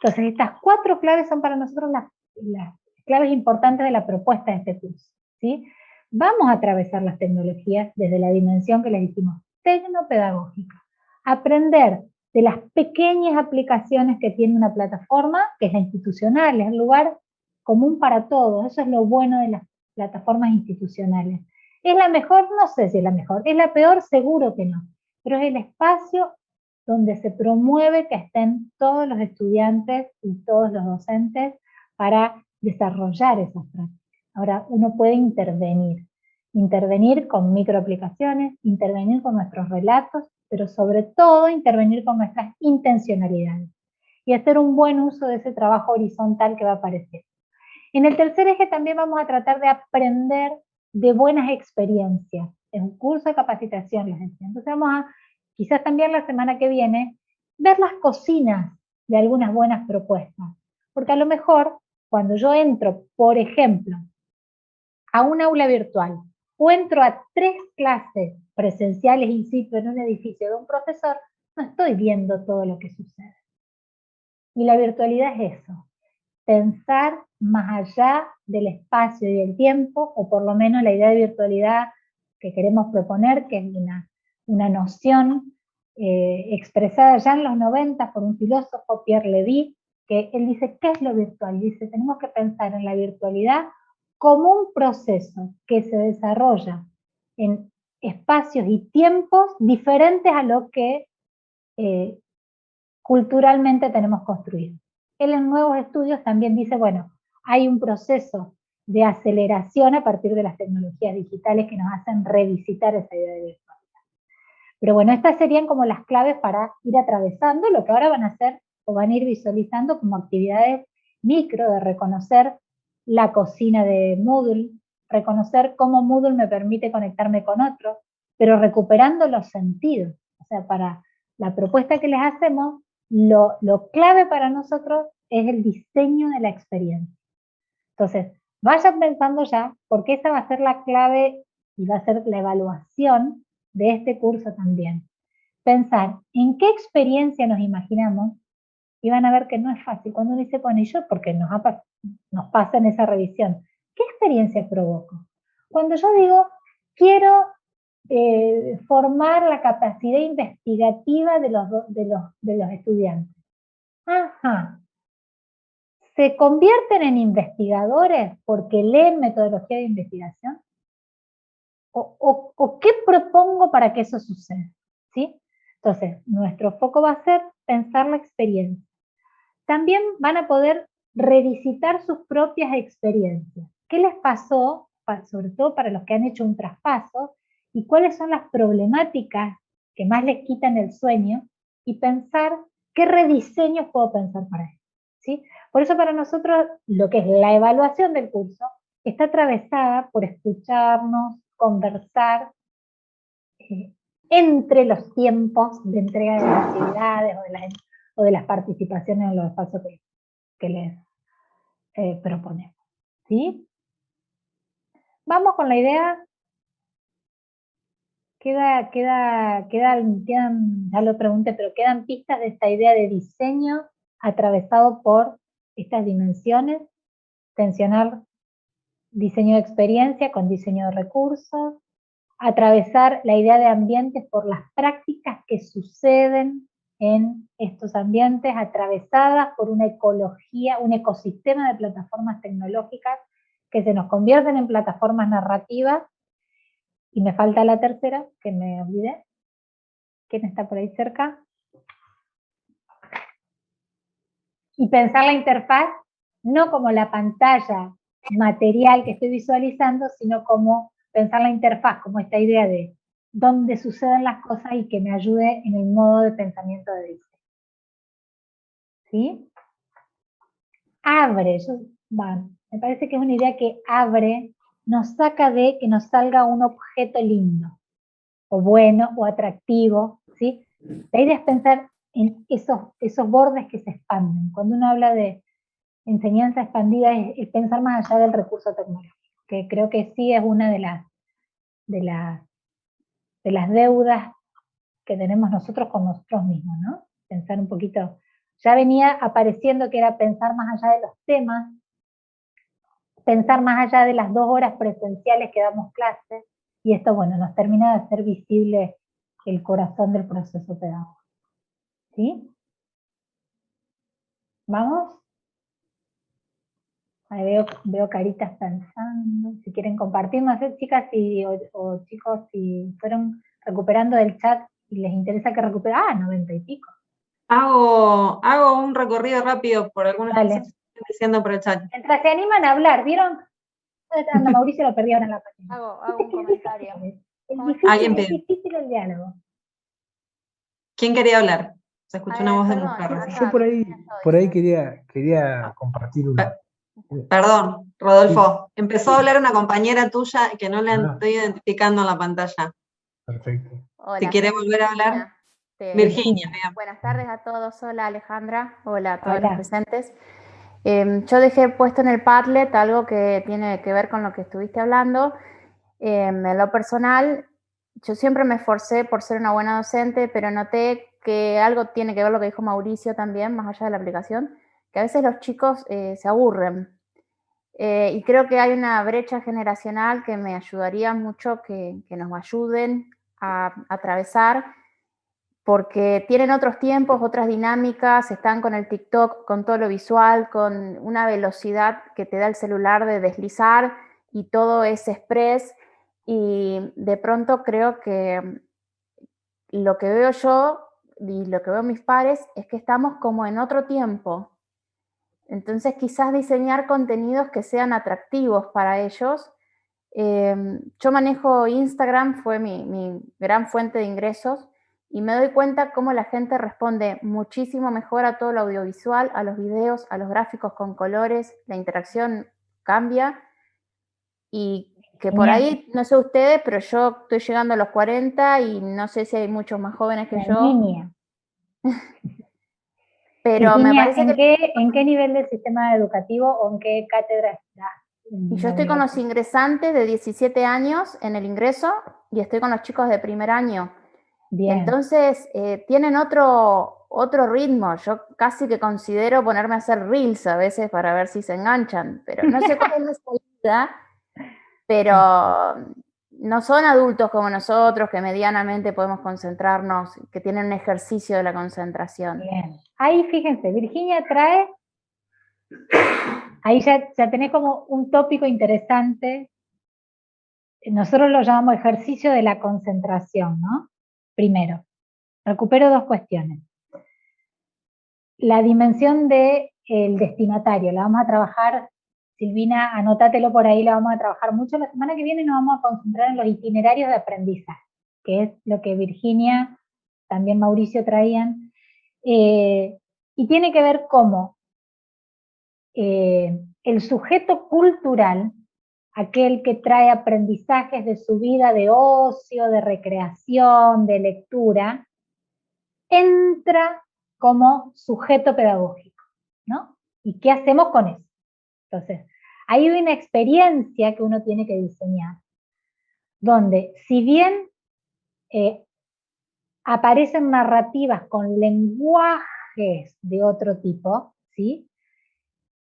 [SPEAKER 1] Entonces, estas 4 claves son para nosotros las claves importantes de la propuesta de este curso, ¿sí? Vamos a atravesar las tecnologías desde la dimensión que les dijimos, tecnopedagógica. Aprender de las pequeñas aplicaciones que tiene una plataforma, que es la institucional, es el lugar común para todos. Eso es lo bueno de las plataformas institucionales. ¿Es la mejor? No sé si es la mejor. ¿Es la peor? Seguro que no. Pero es el espacio donde se promueve que estén todos los estudiantes y todos los docentes para desarrollar esas prácticas. Ahora, uno puede intervenir con microaplicaciones, intervenir con nuestros relatos, pero sobre todo intervenir con nuestras intencionalidades y hacer un buen uso de ese trabajo horizontal que va a aparecer. En el tercer eje también vamos a tratar de aprender de buenas experiencias. Es un curso de capacitación, les decía. Entonces vamos a, quizás también la semana que viene, ver las cocinas de algunas buenas propuestas. Porque a lo mejor, cuando yo entro, por ejemplo, a un aula virtual, o entro a 3 clases presenciales in situ en un edificio de un profesor, no estoy viendo todo lo que sucede. Y la virtualidad es eso, pensar más allá del espacio y del tiempo, o por lo menos la idea de virtualidad que queremos proponer, que es una noción expresada ya en los 90 por un filósofo, Pierre Levy, que él dice, ¿qué es lo virtual? Dice, tenemos que pensar en la virtualidad como un proceso que se desarrolla en espacios y tiempos diferentes a lo que culturalmente tenemos construido. Él en nuevos estudios también dice, bueno, hay un proceso de aceleración a partir de las tecnologías digitales que nos hacen revisitar esa idea de virtualidad. Pero bueno, estas serían como las claves para ir atravesando lo que ahora van a hacer o van a ir visualizando como actividades micro de reconocer la cocina de Moodle, reconocer cómo Moodle me permite conectarme con otros, pero recuperando los sentidos. O sea, para la propuesta que les hacemos, lo clave para nosotros es el diseño de la experiencia. Entonces, vayan pensando ya, porque esa va a ser la clave y va a ser la evaluación de este curso también. Pensar en qué experiencia nos imaginamos y van a ver que no es fácil. Cuando uno se pone yo, porque nos pasa en esa revisión, ¿qué experiencia provoco? Cuando yo digo, quiero formar la capacidad investigativa de los estudiantes. Ajá. ¿Se convierten en investigadores porque leen metodología de investigación? ¿O qué propongo para que eso suceda? ¿Sí? Entonces, nuestro foco va a ser pensar la experiencia. También van a poder revisitar sus propias experiencias. ¿Qué les pasó, sobre todo para los que han hecho un traspaso, y cuáles son las problemáticas que más les quitan el sueño? Y pensar qué rediseños puedo pensar para eso, ¿sí? Por eso para nosotros lo que es la evaluación del curso está atravesada por escucharnos, conversar entre los tiempos de entrega de las actividades o de las participaciones en los espacios que les proponemos. ¿Sí? Vamos con la idea. Quedan, ya lo pregunté, pero quedan pistas de esta idea de diseño atravesado por estas dimensiones, tensionar diseño de experiencia con diseño de recursos, atravesar la idea de ambientes por las prácticas que suceden en estos ambientes, atravesadas por una ecología, un ecosistema de plataformas tecnológicas que se nos convierten en plataformas narrativas. Y me falta la tercera, que me olvidé. ¿Quién está por ahí cerca? Y pensar la interfaz no como la pantalla material que estoy visualizando, sino como pensar la interfaz, como esta idea de dónde suceden las cosas y que me ayude en el modo de pensamiento de diseño. ¿Sí? Abre, me parece que es una idea que abre, nos saca de que nos salga un objeto lindo, o bueno, o atractivo, ¿sí? La idea es pensar en esos bordes que se expanden. Cuando uno habla de enseñanza expandida es pensar más allá del recurso tecnológico, que creo que sí es una de las deudas que tenemos nosotros con nosotros mismos, ¿no? Pensar un poquito, ya venía apareciendo que era pensar más allá de los temas, pensar más allá de las 2 horas presenciales que damos clases, y esto, bueno, nos termina de hacer visible el corazón del proceso pedagógico. ¿Sí? ¿Vamos? Ahí veo caritas pensando, si quieren compartir, no sé, chicas o chicos, si fueron recuperando del chat y les interesa que recuperen, 90 y pico.
[SPEAKER 11] Hago un recorrido rápido por algunas cosas que estoy diciendo por el chat.
[SPEAKER 1] Mientras se animan a hablar, ¿vieron? Mauricio lo perdió ahora en la página.
[SPEAKER 13] Hago un comentario.
[SPEAKER 1] Es difícil el diálogo.
[SPEAKER 11] ¿Quién quería hablar? Se escuchó una voz de mujer.
[SPEAKER 14] Yo por ahí quería compartir una.
[SPEAKER 11] Perdón, Rodolfo. Empezó a hablar una compañera tuya que no la estoy identificando en la pantalla.
[SPEAKER 14] Perfecto.
[SPEAKER 13] Hola,
[SPEAKER 11] Si quiere volver a hablar. Virginia.
[SPEAKER 13] Buenas tardes a todos. Hola, Alejandra. Hola a todos los presentes. Yo dejé puesto en el Padlet algo que tiene que ver con lo que estuviste hablando. En lo personal, yo siempre me esforcé por ser una buena docente, pero noté que algo tiene que ver lo que dijo Mauricio también, más allá de la aplicación, que a veces los chicos se aburren. Y creo que hay una brecha generacional que me ayudaría mucho que nos ayuden a atravesar, porque tienen otros tiempos, otras dinámicas, están con el TikTok, con todo lo visual, con una velocidad que te da el celular de deslizar y todo es express, y de pronto creo que lo que veo yo y lo que veo mis pares es que estamos como en otro tiempo. Entonces quizás diseñar contenidos que sean atractivos para ellos. Yo manejo Instagram, fue mi gran fuente de ingresos, y me doy cuenta cómo la gente responde muchísimo mejor a todo lo audiovisual, a los videos, a los gráficos con colores, la interacción cambia, y que por ahí, no sé ustedes, pero yo estoy llegando a los 40 y no sé si hay muchos más jóvenes que yo. Pero
[SPEAKER 1] Virginia,
[SPEAKER 13] me parece
[SPEAKER 1] ¿en qué nivel del sistema educativo o en qué cátedra estás?
[SPEAKER 13] Y yo estoy con los ingresantes de 17 años en el ingreso y estoy con los chicos de primer año.
[SPEAKER 1] Bien.
[SPEAKER 13] Entonces, tienen otro ritmo. Yo casi que considero ponerme a hacer reels a veces para ver si se enganchan, pero no sé cuál es la salida, pero no son adultos como nosotros que medianamente podemos concentrarnos, que tienen un ejercicio de la concentración.
[SPEAKER 1] Bien. Ahí fíjense, Virginia trae, ahí ya tenés como un tópico interesante. Nosotros lo llamamos ejercicio de la concentración, ¿no? Primero, recupero 2 cuestiones. La dimensión del destinatario, la vamos a trabajar, Silvina, anótatelo por ahí, la vamos a trabajar mucho. La semana que viene nos vamos a concentrar en los itinerarios de aprendizaje, que es lo que Virginia, también Mauricio traían, y tiene que ver cómo el sujeto cultural, aquel que trae aprendizajes de su vida de ocio, de recreación, de lectura, entra como sujeto pedagógico, ¿no? ¿Y qué hacemos con eso? Entonces, hay una experiencia que uno tiene que diseñar, donde si bien aparecen narrativas con lenguajes de otro tipo, ¿sí?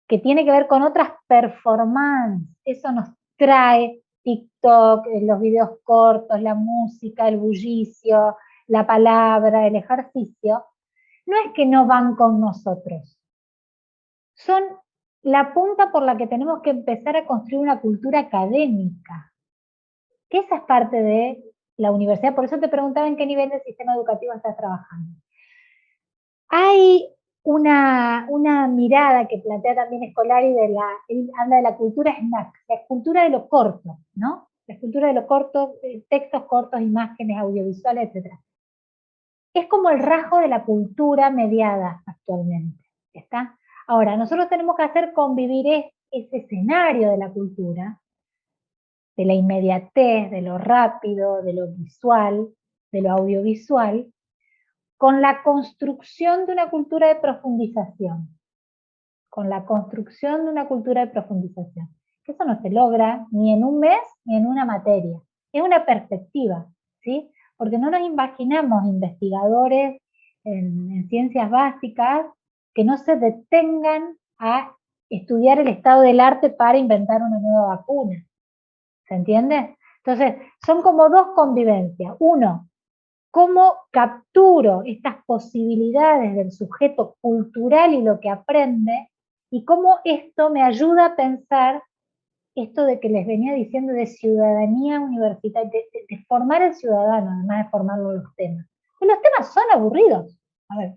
[SPEAKER 1] Que tiene que ver con otras performances, eso nos trae TikTok, los videos cortos, la música, el bullicio, la palabra, el ejercicio, no es que no van con nosotros, son la punta por la que tenemos que empezar a construir una cultura académica, que esa es parte de la universidad. Por eso te preguntaba en qué nivel del sistema educativo estás trabajando. Hay una mirada que plantea también Scolari él habla de la cultura snack, la cultura de lo corto, ¿no? La cultura de lo corto, textos cortos, imágenes, audiovisuales, etc. Es como el rasgo de la cultura mediada actualmente, ¿está? Ahora, nosotros tenemos que hacer convivir ese escenario de la cultura, de la inmediatez, de lo rápido, de lo visual, de lo audiovisual, con la construcción de una cultura de profundización. Con la construcción de una cultura de profundización. Eso no se logra ni en un mes ni en una materia. Es una perspectiva, ¿sí? Porque no nos imaginamos investigadores en ciencias básicas que no se detengan a estudiar el estado del arte para inventar una nueva vacuna. ¿Se entiende? Entonces, son como dos convivencias. Uno, cómo capturo estas posibilidades del sujeto cultural y lo que aprende, y cómo esto me ayuda a pensar esto de que les venía diciendo de ciudadanía universitaria, de formar el ciudadano, además de formarlo en los temas. Y los temas son aburridos. A ver,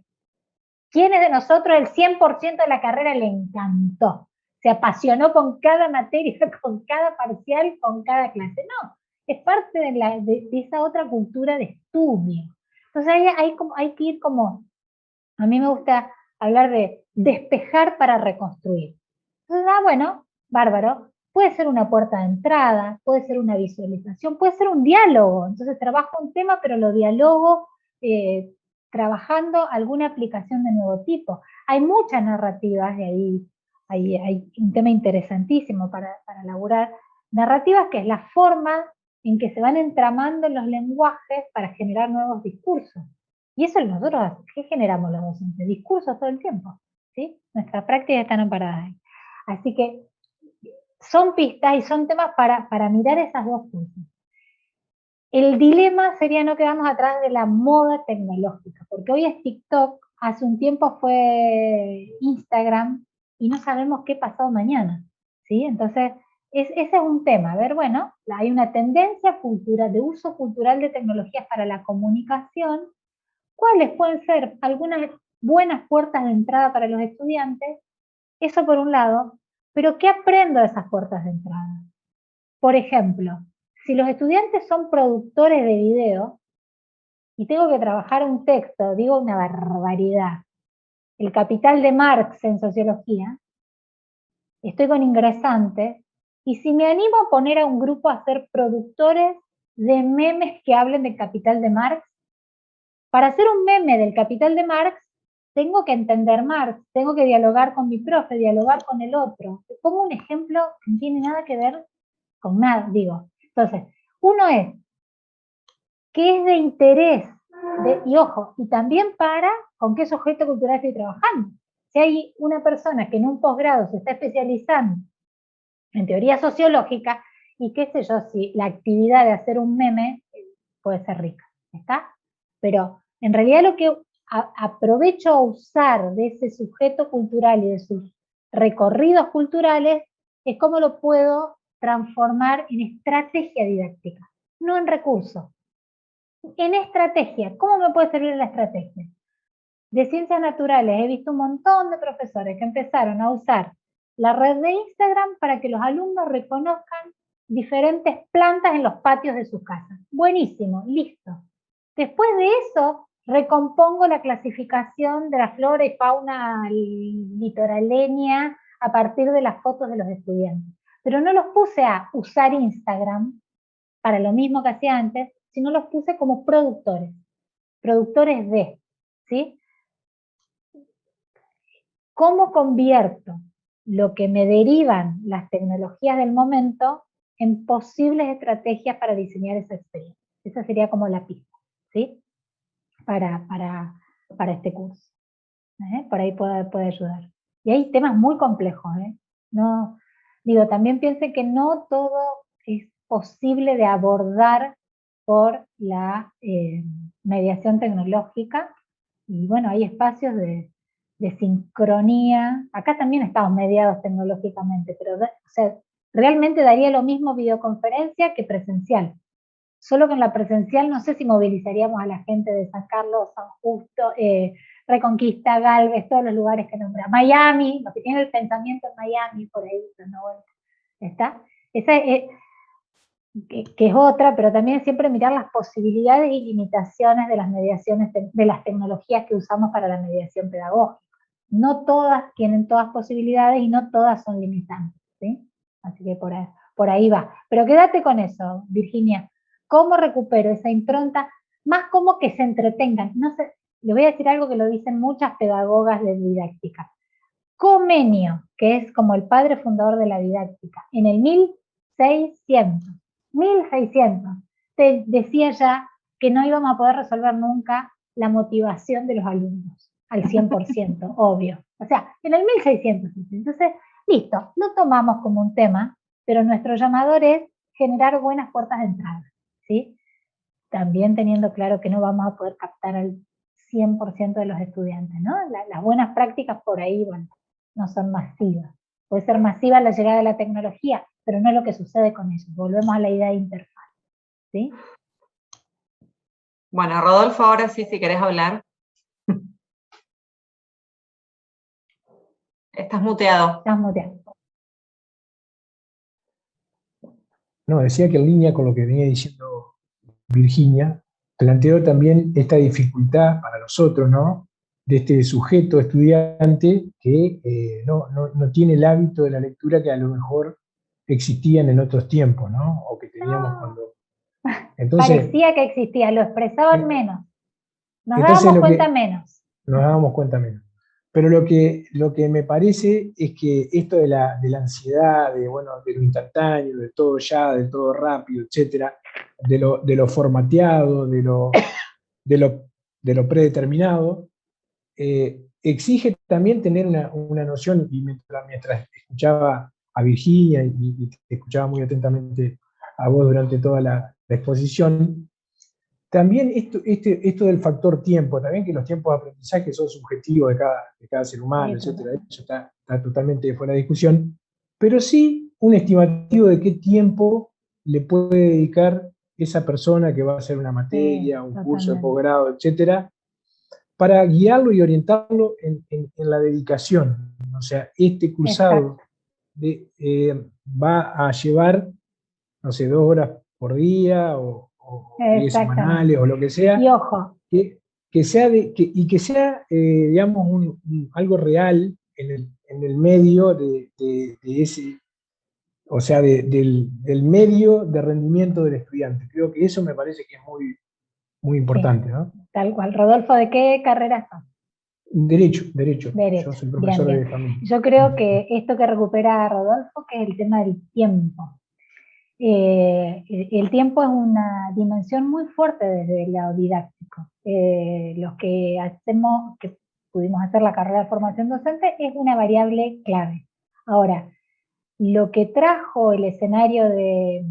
[SPEAKER 1] ¿quiénes de nosotros el 100% de la carrera le encantó? Se apasionó con cada materia, con cada parcial, con cada clase. No, es parte de esa otra cultura de estudio. Entonces hay que ir como, a mí me gusta hablar de despejar para reconstruir. Entonces, bueno, bárbaro, puede ser una puerta de entrada, puede ser una visualización, puede ser un diálogo. Entonces trabajo un tema, pero lo dialogo trabajando alguna aplicación de nuevo tipo. Hay muchas narrativas, y ahí hay un tema interesantísimo para elaborar, narrativas que es la forma en que se van entramando los lenguajes para generar nuevos discursos. Y eso nosotros, ¿qué generamos los docentes? Discursos todo el tiempo, ¿sí? Nuestras prácticas están amparadas ahí. Así que son pistas y son temas para mirar esas dos cosas. El dilema sería no quedarnos atrás de la moda tecnológica, porque hoy es TikTok, hace un tiempo fue Instagram, y no sabemos qué pasó mañana, ¿sí? Entonces, ese es un tema. A ver, bueno, hay una tendencia cultural, de uso cultural de tecnologías para la comunicación. ¿Cuáles pueden ser algunas buenas puertas de entrada para los estudiantes? Eso por un lado, pero ¿qué aprendo de esas puertas de entrada? Por ejemplo, si los estudiantes son productores de video y tengo que trabajar un texto, digo una barbaridad, El Capital de Marx en sociología, estoy con ingresantes, y si me animo a poner a un grupo a ser productores de memes que hablen del Capital de Marx, para hacer un meme del Capital de Marx, tengo que entender Marx, tengo que dialogar con mi profe, dialogar con el otro. Te pongo un ejemplo que no tiene nada que ver con nada, digo. Entonces, uno es, ¿qué es de interés? Y ojo, y también con qué sujeto cultural estoy trabajando. Si hay una persona que en un posgrado se está especializando en teoría sociológica, y qué sé yo, si la actividad de hacer un meme puede ser rica, ¿está? Pero en realidad lo que aprovecho a usar de ese sujeto cultural y de sus recorridos culturales es cómo lo puedo transformar en estrategia didáctica, no en recursos. En estrategia, ¿cómo me puede servir la estrategia? De ciencias naturales he visto un montón de profesores que empezaron a usar la red de Instagram para que los alumnos reconozcan diferentes plantas en los patios de sus casas. Buenísimo, listo. Después de eso, recompongo la clasificación de la flora y fauna litoraleña a partir de las fotos de los estudiantes. Pero no los puse a usar Instagram para lo mismo que hacía antes, sino los puse como productores de, ¿sí? ¿cómo convierto lo que me derivan las tecnologías del momento en posibles estrategias para diseñar esa experiencia? Esa sería como la pista, ¿sí? Para este curso. Por ahí puede ayudar. Y hay temas muy complejos, No, digo, también piensen que no todo es posible de abordar por la mediación tecnológica, y bueno, hay espacios de sincronía. Acá también estamos mediados tecnológicamente, pero o sea, realmente daría lo mismo videoconferencia que presencial. Solo que en la presencial no sé si movilizaríamos a la gente de San Carlos, San Justo, Reconquista, Galvez, todos los lugares que nombra. Miami, los que tienen el pensamiento en Miami, por ahí, dando vueltas. ¿Está? Esa que es otra, pero también siempre mirar las posibilidades y limitaciones de las mediaciones, de las tecnologías que usamos para la mediación pedagógica. No todas tienen todas posibilidades y no todas son limitantes, ¿sí? Así que por ahí va. Pero quédate con eso, Virginia. ¿Cómo recupero esa impronta? Más como que se entretengan. No sé, le voy a decir algo que lo dicen muchas pedagogas de didáctica. Comenio, que es como el padre fundador de la didáctica, en el 1600, te decía ya que no íbamos a poder resolver nunca la motivación de los alumnos, al 100%, obvio. O sea, en el 1600. Entonces, listo, lo tomamos como un tema, pero nuestro llamador es generar buenas puertas de entrada, ¿sí? También teniendo claro que no vamos a poder captar al 100% de los estudiantes, ¿no? Las buenas prácticas por ahí, bueno, no son masivas. Puede ser masiva la llegada de la tecnología, pero no es lo que sucede con ellos. Volvemos a la idea de interfaz, ¿sí?
[SPEAKER 11] Bueno, Rodolfo, ahora sí, si querés hablar. Estás muteado.
[SPEAKER 1] Estás muteado.
[SPEAKER 14] No, decía que en línea con lo que venía diciendo Virginia, planteó también esta dificultad para nosotros, ¿no? De este sujeto estudiante que no tiene el hábito de la lectura que a lo mejor existían en otros tiempos, ¿no? O que teníamos cuando... Entonces,
[SPEAKER 1] parecía que existía, lo expresaban menos. Nos
[SPEAKER 14] entonces
[SPEAKER 1] dábamos cuenta menos.
[SPEAKER 14] Nos dábamos cuenta menos. Pero lo que me parece es que esto de la ansiedad, de lo instantáneo, de todo ya, de todo rápido, etcétera, de lo formateado, de lo predeterminado, exige también tener una noción, y mientras escuchaba a Virginia y te escuchaba muy atentamente a vos durante toda la exposición, también esto del factor tiempo, también que los tiempos de aprendizaje son subjetivos de cada ser humano, etcétera, eso está totalmente fuera de discusión, pero sí un estimativo de qué tiempo le puede dedicar esa persona que va a hacer una materia, un curso de posgrado, etcétera, para guiarlo y orientarlo en la dedicación. O sea, este cursado va a llevar, no sé, 2 horas por día o 10 semanales o lo que sea.
[SPEAKER 1] Y ojo.
[SPEAKER 14] Que sea, digamos, algo real en el medio de ese, o sea, del medio de rendimiento del estudiante. Creo que eso me parece que es muy importante, sí, ¿no?
[SPEAKER 1] Tal cual. Rodolfo, ¿de qué carrera estás?
[SPEAKER 14] Derecho. Yo soy profesor
[SPEAKER 1] bien.
[SPEAKER 14] de familia.
[SPEAKER 1] Yo creo que esto que recupera Rodolfo, que es el tema del tiempo. El tiempo es una dimensión muy fuerte desde el lado didáctico. Los que pudimos hacer la carrera de formación docente, es una variable clave. Ahora, lo que trajo el escenario de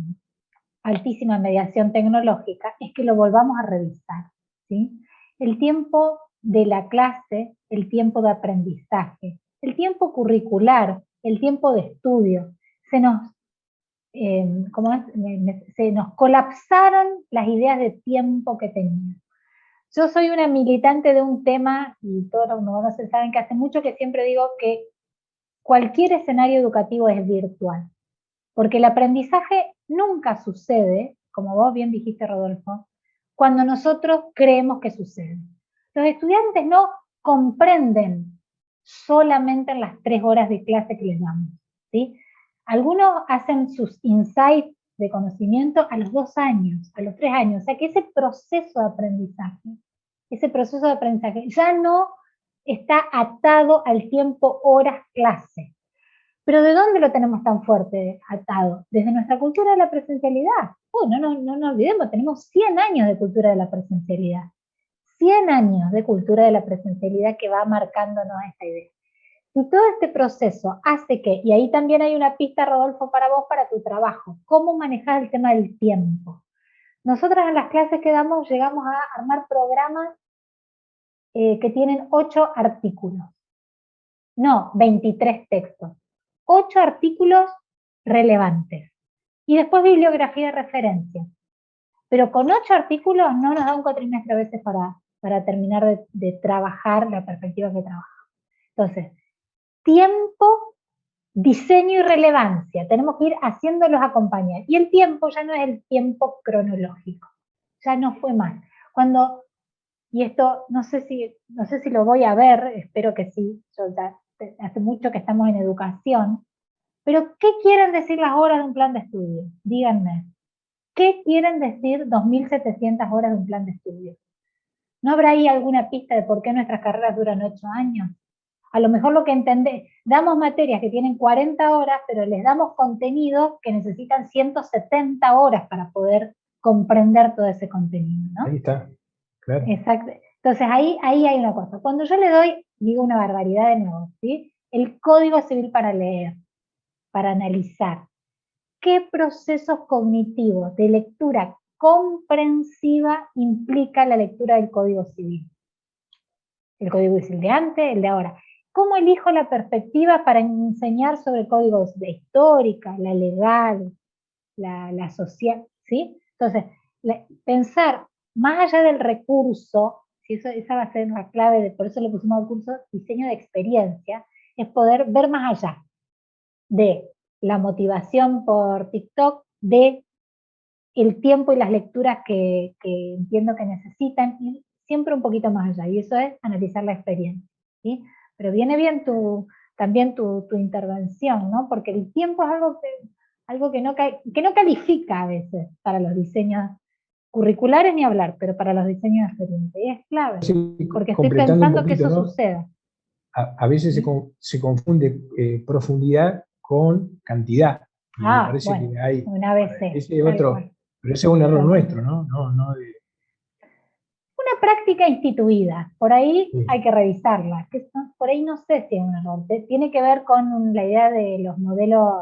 [SPEAKER 1] altísima mediación tecnológica es que lo volvamos a revisar, ¿sí? El tiempo de la clase, el tiempo de aprendizaje, el tiempo curricular, el tiempo de estudio, se nos colapsaron las ideas de tiempo que teníamos. Yo soy una militante de un tema, y todos los conocen saben que hace mucho que siempre digo que cualquier escenario educativo es virtual, porque el aprendizaje nunca sucede, como vos bien dijiste, Rodolfo, cuando nosotros creemos que sucede. Los estudiantes no comprenden solamente en las 3 horas de clase que les damos, ¿sí? Algunos hacen sus insights de conocimiento a los 2 años, a los 3 años, o sea que ese proceso de aprendizaje ya no está atado al tiempo horas clase. Pero ¿de dónde lo tenemos tan fuerte atado? Desde nuestra cultura de la presencialidad. No nos olvidemos, tenemos 100 años de cultura de la presencialidad. 100 años de cultura de la presencialidad que va marcándonos esta idea. Y todo este proceso hace que, y ahí también hay una pista, Rodolfo, para vos, para tu trabajo, cómo manejar el tema del tiempo. Nosotras en las clases que damos llegamos a armar programas que tienen 8 artículos. No, 23 textos. 8 artículos relevantes. Y después bibliografía de referencia. Pero con 8 artículos no nos da un cuatrimestre a veces para terminar de trabajar la perspectiva que trabaja. Entonces, tiempo, diseño y relevancia. Tenemos que ir haciéndolos acompañar. Y el tiempo ya no es el tiempo cronológico. Ya no fue más. Cuando, y esto no sé si lo voy a ver, espero que sí, yo ya hace mucho que estamos en educación, pero ¿qué quieren decir las horas de un plan de estudio? Díganme. ¿Qué quieren decir 2.700 horas de un plan de estudio? ¿No habrá ahí alguna pista de por qué nuestras carreras duran 8 años? A lo mejor lo que entendés, damos materias que tienen 40 horas, pero les damos contenidos que necesitan 170 horas para poder comprender todo ese contenido, ¿no?
[SPEAKER 14] Ahí está, claro.
[SPEAKER 1] Exacto. Entonces ahí hay una cosa. Cuando yo le doy, digo una barbaridad de nuevo, ¿sí? El Código Civil para leer, para analizar. ¿Qué procesos cognitivos de lectura comprensiva implica la lectura del Código Civil? El Código Civil de antes, el de ahora. ¿Cómo elijo la perspectiva para enseñar sobre códigos de histórica, la legal, la social? ¿Sí? Entonces, pensar más allá del recurso, si esa va a ser la clave, por eso le pusimos al curso diseño de experiencia, es poder ver más allá de la motivación por TikTok, de el tiempo y las lecturas que entiendo que necesitan, y siempre un poquito más allá, y eso es analizar la experiencia, ¿sí? Pero viene bien también tu intervención, ¿no? Porque el tiempo es algo que no califica a veces para los diseños curriculares, ni hablar, pero para los diseños de experiencia, y es clave,
[SPEAKER 14] Sí,
[SPEAKER 1] porque estoy
[SPEAKER 14] completando
[SPEAKER 1] pensando
[SPEAKER 14] un
[SPEAKER 1] que
[SPEAKER 14] poquito,
[SPEAKER 1] eso
[SPEAKER 14] ¿no?
[SPEAKER 1] suceda.
[SPEAKER 14] A veces se confunde profundidad con cantidad. Y me parece
[SPEAKER 1] Bueno,
[SPEAKER 14] que hay
[SPEAKER 1] un ABC,
[SPEAKER 14] ese otro,
[SPEAKER 1] cual.
[SPEAKER 14] pero ese es un error nuestro, ¿no? No de,
[SPEAKER 1] Una práctica instituida, por ahí
[SPEAKER 14] sí.
[SPEAKER 1] hay que revisarla, por ahí no sé si es un error, tiene que ver con la idea de los modelos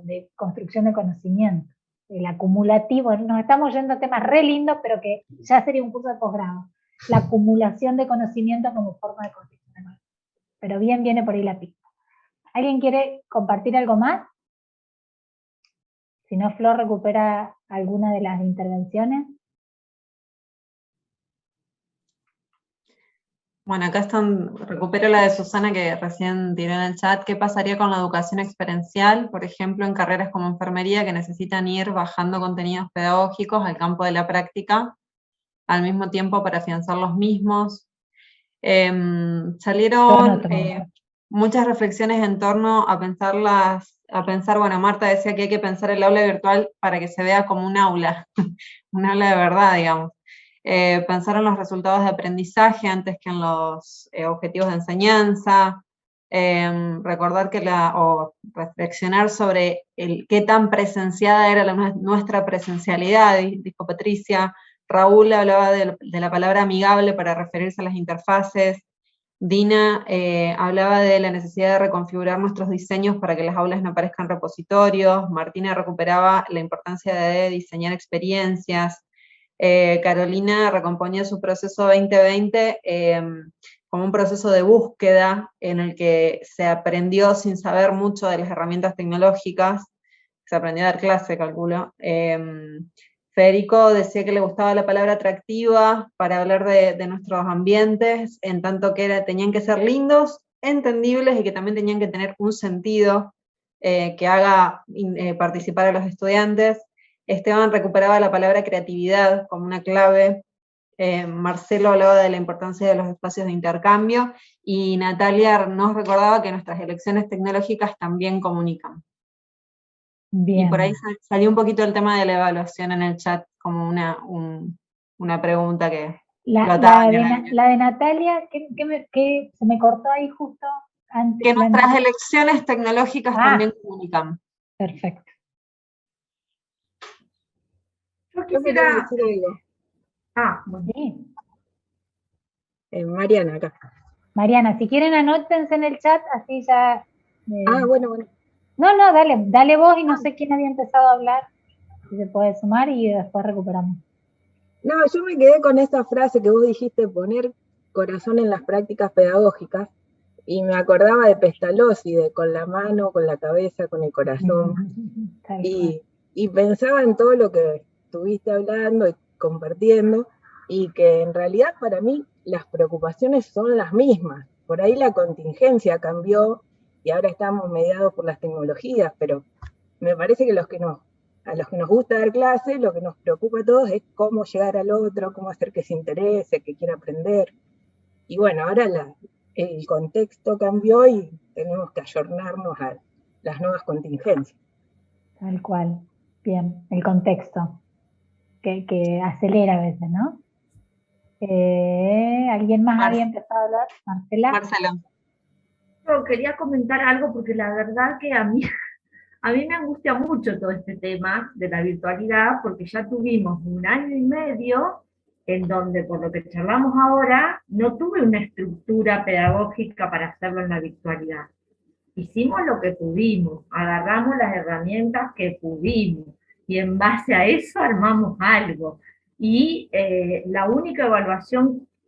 [SPEAKER 1] de construcción de conocimiento, el acumulativo. Nos estamos yendo a temas re lindos, pero que ya sería un curso de posgrado, la acumulación de conocimiento como forma de construcción de conocimiento. Pero bien viene por ahí la pista. ¿Alguien quiere compartir algo más? Si no, Flor recupera alguna de las intervenciones.
[SPEAKER 11] Bueno, acá recupero la de Susana que recién tiró en el chat. ¿Qué pasaría con la educación experiencial? Por ejemplo, en carreras como enfermería que necesitan ir bajando contenidos pedagógicos al campo de la práctica, al mismo tiempo para afianzar los mismos. Salieron muchas reflexiones en torno a pensar, bueno, Marta decía que hay que pensar el aula virtual para que se vea como un aula, un aula de verdad, digamos. Pensar en los resultados de aprendizaje antes que en los objetivos de enseñanza, recordar o reflexionar sobre qué tan presenciada era nuestra presencialidad, dijo Patricia. Raúl hablaba de la palabra amigable para referirse a las interfaces. Dina hablaba de la necesidad de reconfigurar nuestros diseños para que las aulas no parezcan repositorios. Martina recuperaba la importancia de diseñar experiencias. Carolina recomponía su proceso 2020 como un proceso de búsqueda en el que se aprendió sin saber mucho de las herramientas tecnológicas, se aprendió a dar clase, calculo. Federico decía que le gustaba la palabra atractiva para hablar de nuestros ambientes, en tanto que tenían que ser lindos, entendibles y que también tenían que tener un sentido que haga participar a los estudiantes. Esteban recuperaba la palabra creatividad como una clave. Marcelo hablaba de la importancia de los espacios de intercambio, y Natalia nos recordaba que nuestras elecciones tecnológicas también comunican.
[SPEAKER 1] Bien.
[SPEAKER 11] Y por ahí salió un poquito el tema de la evaluación en el chat, como una pregunta que
[SPEAKER 1] La de Natalia, que se me cortó ahí justo antes.
[SPEAKER 11] Que nuestras elecciones tecnológicas también comunican.
[SPEAKER 1] Perfecto.
[SPEAKER 15] Yo quisiera decir algo.
[SPEAKER 1] Bueno. Sí.
[SPEAKER 15] Mariana, acá.
[SPEAKER 1] Mariana, si quieren anótense en el chat, así ya...
[SPEAKER 15] bueno.
[SPEAKER 1] No, dale vos, y no sé quién había empezado a hablar, si se puede sumar y después recuperamos.
[SPEAKER 15] No, yo me quedé con esa frase que vos dijiste, poner corazón en las prácticas pedagógicas, y me acordaba de Pestalozzi, de con la mano, con la cabeza, con el corazón, y pensaba en todo lo que estuviste hablando y compartiendo, y que en realidad para mí las preocupaciones son las mismas. Por ahí la contingencia cambió y ahora estamos mediados por las tecnologías, pero me parece que a los que nos gusta dar clases, lo que nos preocupa a todos es cómo llegar al otro, cómo hacer que se interese, que quiera aprender. Y bueno, ahora el contexto cambió y tenemos que ayornarnos a las nuevas contingencias.
[SPEAKER 1] Tal cual. Bien, el contexto, que acelera a veces, ¿no? ¿Alguien más había empezado a hablar? Marcela.
[SPEAKER 11] Marcela.
[SPEAKER 16] Yo quería comentar algo porque la verdad que a mí me angustia mucho todo este tema de la virtualidad, porque ya tuvimos 1 año y medio en donde, por lo que charlamos ahora, no tuve una estructura pedagógica para hacerlo en la virtualidad. Hicimos lo que pudimos, agarramos las herramientas que pudimos, y en base a eso armamos algo. Y la única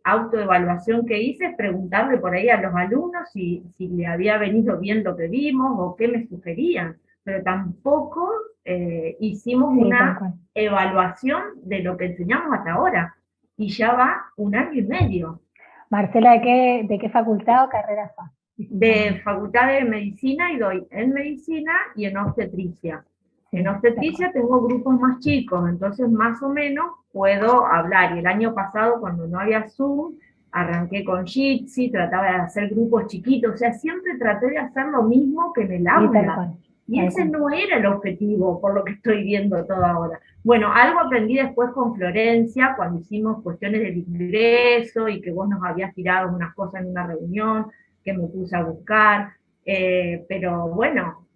[SPEAKER 16] autoevaluación que hice es preguntarle por ahí a los alumnos si le había venido bien lo que vimos o qué me sugerían, pero tampoco hicimos una evaluación de lo que enseñamos hasta ahora, y ya va 1 año y medio.
[SPEAKER 1] Marcela, ¿de qué facultad o carrera sos?
[SPEAKER 16] De Facultad de Medicina, y doy en Medicina y en Obstetricia. En Obstetricia tengo grupos más chicos, entonces más o menos puedo hablar. Y el año pasado, cuando no había Zoom, arranqué con Jitsi, trataba de hacer grupos chiquitos, o sea, siempre traté de hacer lo mismo que en el aula. Y ese no era el objetivo, por lo que estoy viendo todo ahora. Bueno, algo aprendí después con Florencia, cuando hicimos cuestiones del ingreso, y que vos nos habías tirado unas cosas en una reunión, que me puse a buscar, pero bueno,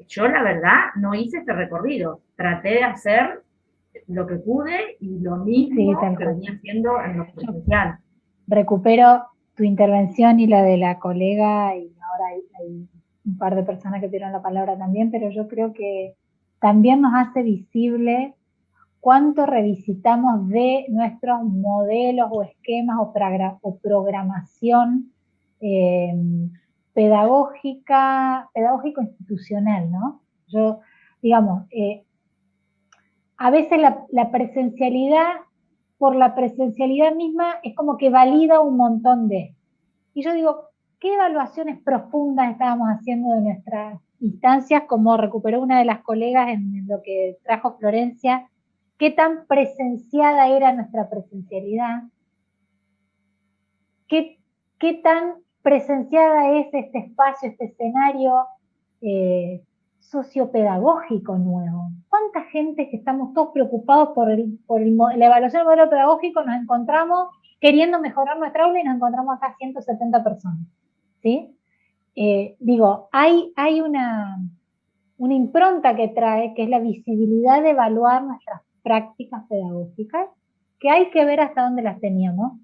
[SPEAKER 16] yo la verdad no hice este recorrido, traté de hacer lo que pude y lo mismo que venía haciendo en lo presencial.
[SPEAKER 1] Recupero tu intervención y la de la colega, y ahora hay un par de personas que pidieron la palabra también, pero yo creo que también nos hace visible cuánto revisitamos de nuestros modelos o esquemas o programación pedagógico-institucional, ¿no? Yo, digamos, a veces la presencialidad, por la presencialidad misma, es como que valida un montón de... Y yo digo, ¿qué evaluaciones profundas estábamos haciendo de nuestras instancias? Como recuperó una de las colegas en lo que trajo Florencia, ¿qué tan presenciada era nuestra presencialidad? ¿Qué tan presenciada es este espacio, este escenario sociopedagógico nuevo? ¿Cuánta gente que estamos todos preocupados por la evaluación del modelo pedagógico, nos encontramos queriendo mejorar nuestra aula y nos encontramos acá 170 personas? ¿Sí? Digo, hay una impronta que trae, que es la visibilidad de evaluar nuestras prácticas pedagógicas, que hay que ver hasta dónde las teníamos,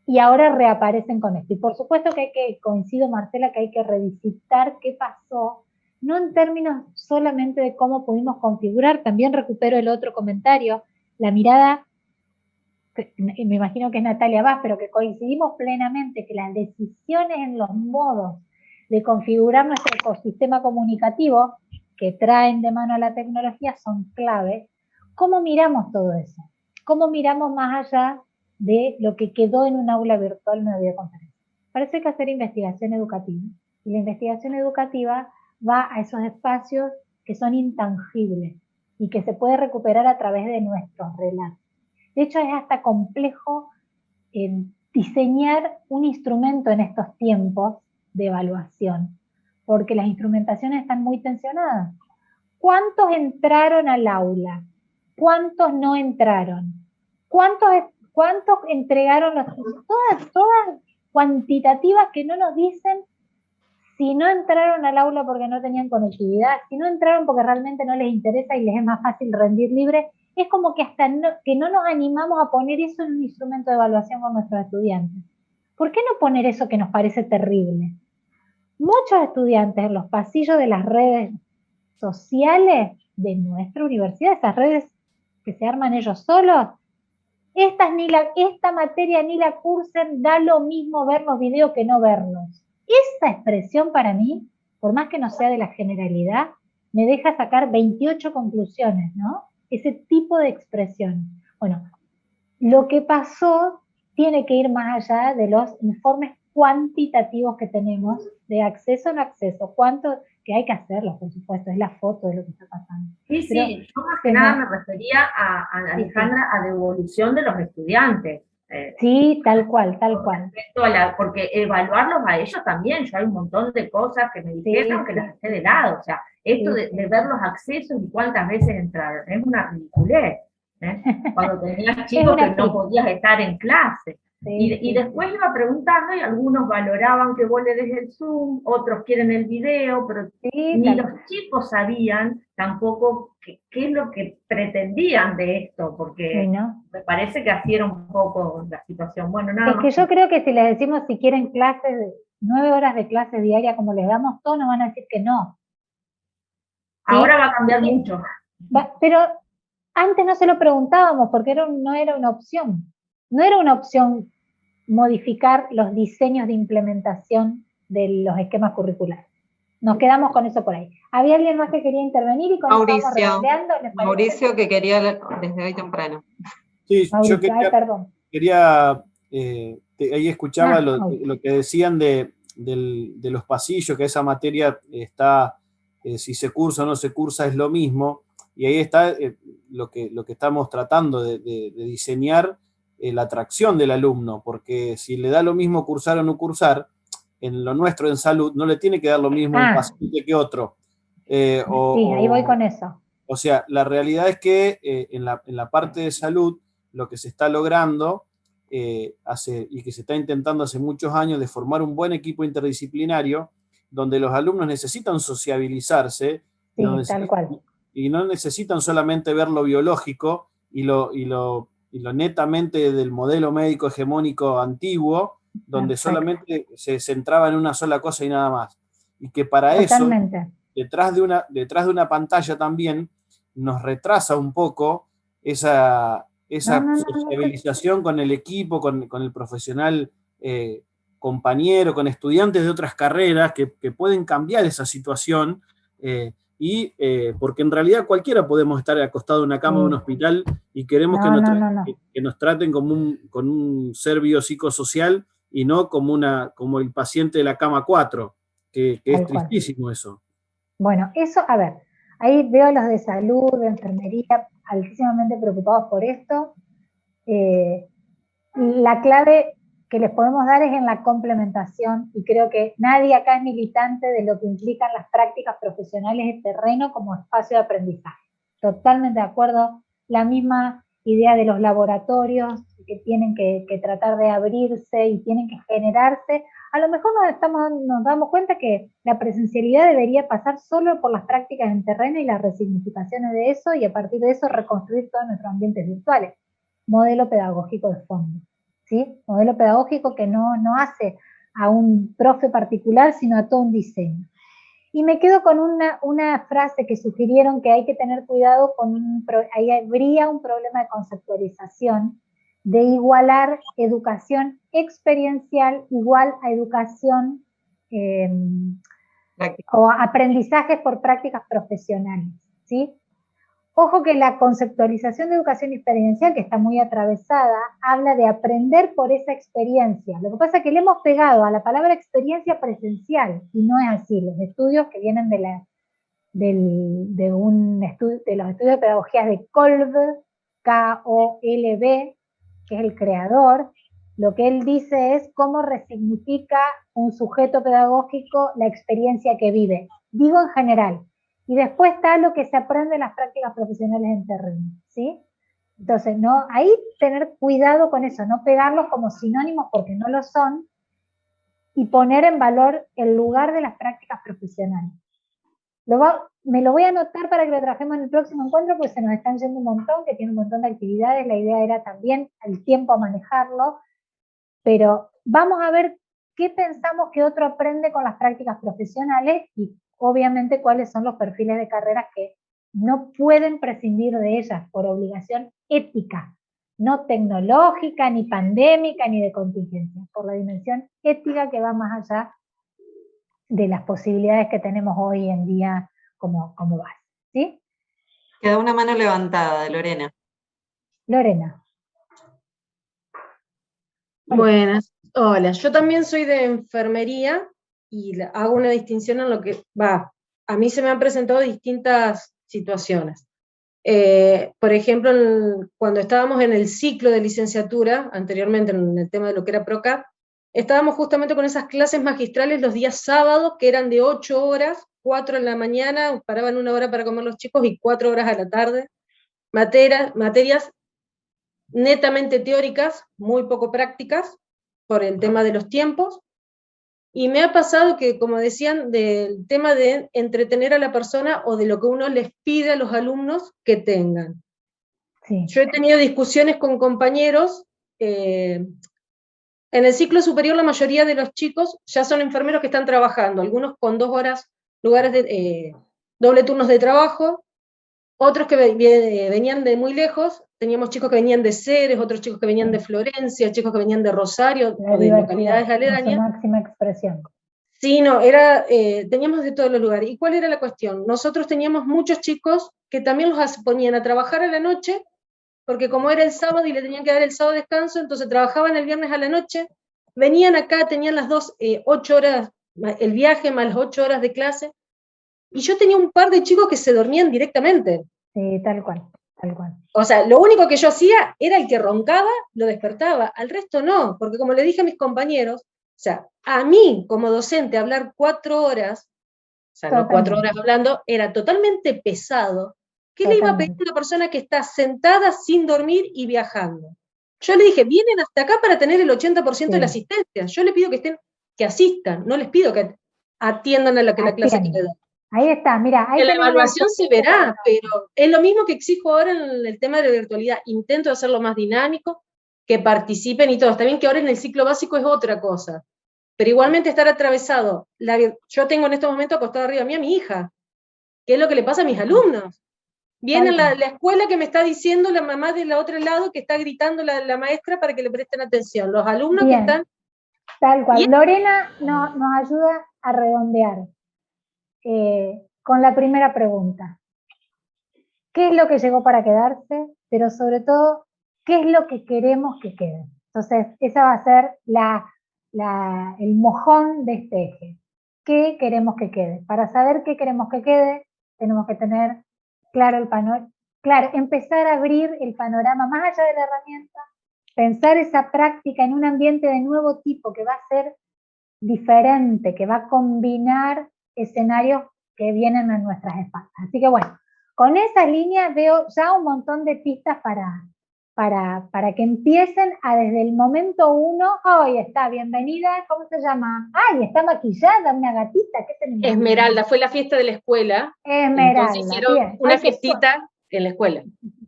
[SPEAKER 1] y ahora reaparecen con esto. Y por supuesto que coincido, Marcela, que hay que revisitar qué pasó, no en términos solamente de cómo pudimos configurar, también recupero el otro comentario, la mirada, me imagino que es Natalia Vaz, pero que coincidimos plenamente que las decisiones en los modos de configurar nuestro ecosistema comunicativo que traen de mano a la tecnología son claves. ¿Cómo miramos todo eso? ¿Cómo miramos más allá de lo que quedó en un aula virtual, en una videoconferencia? Parece que hay que hacer investigación educativa. Y la investigación educativa va a esos espacios que son intangibles y que se puede recuperar a través de nuestros relatos. De hecho, es hasta complejo diseñar un instrumento en estos tiempos de evaluación, porque las instrumentaciones están muy tensionadas. ¿Cuántos entraron al aula? ¿Cuántos no entraron? ¿Cuántos ¿Cuántos entregaron todas cuantitativas que no nos dicen si no entraron al aula porque no tenían conectividad, si no entraron porque realmente no les interesa y les es más fácil rendir libre? Es como que hasta que no nos animamos a poner eso en un instrumento de evaluación con nuestros estudiantes. ¿Por qué no poner eso que nos parece terrible? Muchos estudiantes en los pasillos de las redes sociales de nuestra universidad, esas redes que se arman ellos solos, esta materia ni la cursen, da lo mismo ver los videos que no verlos. Esa expresión para mí, por más que no sea de la generalidad, me deja sacar 28 conclusiones, ¿no? Ese tipo de expresión. Bueno, lo que pasó tiene que ir más allá de los informes cuantitativos que tenemos de acceso o no acceso. ¿Cuánto? Que hay que hacerlo, por supuesto, es la foto de lo que está pasando.
[SPEAKER 16] Sí,
[SPEAKER 1] Pero,
[SPEAKER 16] sí, yo más que nada me refería a Alejandra, a devolución de los estudiantes.
[SPEAKER 1] Sí, tal cual, tal cual.
[SPEAKER 16] Respecto a porque evaluarlos a ellos también, yo hay un montón de cosas que me dijeron que las dejé de lado, o sea, esto de ver los accesos y cuántas veces entraron, es una ridiculez, ¿eh? Cuando tenías chicos que no podías estar en clase. Y después iba preguntando y algunos valoraban que vos le des el Zoom, otros quieren el video, pero ni los chicos sabían tampoco qué es lo que pretendían de esto, porque me parece que así era un poco la situación. Bueno, nada más.
[SPEAKER 1] Es que yo creo que si les decimos si quieren clases, 9 horas de clase diaria como les damos, todos nos van a decir que no.
[SPEAKER 16] Ahora va a cambiar mucho.
[SPEAKER 1] Pero antes no se lo preguntábamos porque no era una opción. No era una opción modificar los diseños de implementación de los esquemas curriculares. Nos quedamos con eso por ahí. ¿Había alguien más que quería intervenir? Y con
[SPEAKER 11] Mauricio que quería desde hoy temprano.
[SPEAKER 12] Sí,
[SPEAKER 1] Mauricio,
[SPEAKER 12] yo quería ahí escuchaba lo que decían de los pasillos, que esa materia está, si se cursa o no se cursa es lo mismo, y ahí está lo que estamos tratando de diseñar, la atracción del alumno, porque si le da lo mismo cursar o no cursar, en lo nuestro en salud no le tiene que dar lo mismo un paciente que otro.
[SPEAKER 1] Sí, ahí voy con eso.
[SPEAKER 12] O sea, la realidad es que en la parte de salud lo que se está logrando y que se está intentando hace muchos años de formar un buen equipo interdisciplinario donde los alumnos necesitan sociabilizarse
[SPEAKER 1] tal cual.
[SPEAKER 12] Y no necesitan solamente ver lo biológico y lo netamente del modelo médico hegemónico antiguo, donde solamente se centraba en una sola cosa y nada más. Y que para eso, detrás de una pantalla también, nos retrasa un poco esa sociabilización con el equipo, con el profesional compañero, con estudiantes de otras carreras que pueden cambiar esa situación, porque en realidad cualquiera podemos estar acostado en una cama de un hospital y queremos que nos traten con un ser biopsicosocial y no como el paciente de la cama 4, que es tristísimo eso.
[SPEAKER 1] Bueno, eso, a ver, ahí veo a los de salud, de enfermería, altísimamente preocupados por esto. La clave que les podemos dar es en la complementación, y creo que nadie acá es militante de lo que implican las prácticas profesionales de terreno como espacio de aprendizaje. Totalmente de acuerdo, la misma idea de los laboratorios que tienen que tratar de abrirse y tienen que generarse. A lo mejor nos damos cuenta que la presencialidad debería pasar solo por las prácticas en terreno y las resignificaciones de eso, y a partir de eso reconstruir todos nuestros ambientes virtuales. Modelo pedagógico de fondo. ¿Sí? Modelo pedagógico que no hace a un profe particular, sino a todo un diseño. Y me quedo con una frase que sugirieron, que hay que tener cuidado ahí habría un problema de conceptualización, de igualar educación experiencial igual a educación o aprendizajes por prácticas profesionales, ¿sí? Ojo que la conceptualización de educación experiencial, que está muy atravesada, habla de aprender por esa experiencia. Lo que pasa es que le hemos pegado a la palabra experiencia presencial, y no es así. Los estudios que vienen de los estudios de pedagogía de Kolb, K-O-L-B, que es el creador, lo que él dice es cómo resignifica un sujeto pedagógico la experiencia que vive. Digo en general. Y después está lo que se aprende en las prácticas profesionales en terreno, ¿sí? Entonces, no, ahí tener cuidado con eso, no pegarlos como sinónimos porque no lo son, y poner en valor el lugar de las prácticas profesionales. Me lo voy a anotar para que lo trajemos en el próximo encuentro, porque se nos están yendo un montón, que tiene un montón de actividades, la idea era también el tiempo a manejarlo, pero vamos a ver qué pensamos que otro aprende con las prácticas profesionales y obviamente cuáles son los perfiles de carreras que no pueden prescindir de ellas por obligación ética, no tecnológica, ni pandémica, ni de contingencia, por la dimensión ética que va más allá de las posibilidades que tenemos hoy en día como base. ¿Sí?
[SPEAKER 11] Queda una mano levantada, Lorena.
[SPEAKER 1] Lorena.
[SPEAKER 17] Buenas, hola, yo también soy de enfermería y hago una distinción en lo que a mí se me han presentado distintas situaciones. Por ejemplo, cuando estábamos en el ciclo de licenciatura, anteriormente en el tema de lo que era PROCAP, estábamos justamente con esas clases magistrales los días sábados, que eran de 8 horas, 4 en la mañana, paraban 1 hora para comer los chicos y 4 horas a la tarde, materias netamente teóricas, muy poco prácticas, por el tema de los tiempos, y me ha pasado que, como decían, del tema de entretener a la persona o de lo que uno les pide a los alumnos que tengan.
[SPEAKER 1] Sí.
[SPEAKER 17] Yo he tenido discusiones con compañeros, en el ciclo superior la mayoría de los chicos ya son enfermeros que están trabajando, algunos con 2 horas, lugares de doble turnos de trabajo, otros que venían de muy lejos, teníamos chicos que venían de Ceres, otros chicos que venían de Florencia, chicos que venían de Rosario, o de localidades aledañas.
[SPEAKER 1] En su máxima expresión.
[SPEAKER 17] Sí, no, teníamos de todos los lugares. ¿Y cuál era la cuestión? Nosotros teníamos muchos chicos que también los ponían a trabajar a la noche, porque como era el sábado y le tenían que dar el sábado descanso, entonces trabajaban el viernes a la noche, venían acá, tenían las 8 horas, el viaje más las 8 horas de clase, y yo tenía un par de chicos que se dormían directamente.
[SPEAKER 1] Sí, tal cual, tal cual.
[SPEAKER 17] O sea, lo único que yo hacía era el que roncaba, lo despertaba, al resto no, porque como le dije a mis compañeros, o sea, a mí como docente hablar 4 horas, o sea, no 4 horas hablando, era totalmente pesado. ¿Qué le iba a pedir a una persona que está sentada sin dormir y viajando? Yo le dije, vienen hasta acá para tener el 80% de la asistencia, yo les pido que asistan, no les pido que atiendan a la clase que le dan.
[SPEAKER 1] Ahí está, mira.
[SPEAKER 17] Que la evaluación se verá, pero es lo mismo que exijo ahora en el tema de la virtualidad. Intento hacerlo más dinámico, que participen y todo. Está bien que ahora en el ciclo básico es otra cosa, pero igualmente estar atravesado. Yo tengo en estos momentos acostado arriba a mi hija, que es lo que le pasa a mis alumnos. Viene la escuela que me está diciendo la mamá del otro lado que está gritando la maestra para que le presten atención. Los alumnos que están...
[SPEAKER 1] Tal cual. Lorena nos ayuda a redondear. Con la primera pregunta. ¿Qué es lo que llegó para quedarse? Pero sobre todo, ¿qué es lo que queremos que quede? Entonces, esa va a ser el mojón de este eje. ¿Qué queremos que quede? Para saber qué queremos que quede, tenemos que tener claro el panorama, empezar a abrir el panorama más allá de la herramienta, pensar esa práctica en un ambiente de nuevo tipo que va a ser diferente, que va a combinar escenarios que vienen a nuestras espaldas. Así que bueno, con esas líneas veo ya un montón de pistas para que empiecen a desde el momento 1, ¡ay, está, bienvenida! ¿Cómo se llama? ¡Ay, está maquillada, una gatita! ¿Qué tenemos?
[SPEAKER 17] Esmeralda, fue la fiesta de la escuela.
[SPEAKER 1] Esmeralda,
[SPEAKER 17] entonces hicieron
[SPEAKER 1] bien.
[SPEAKER 17] una fiestita en la escuela.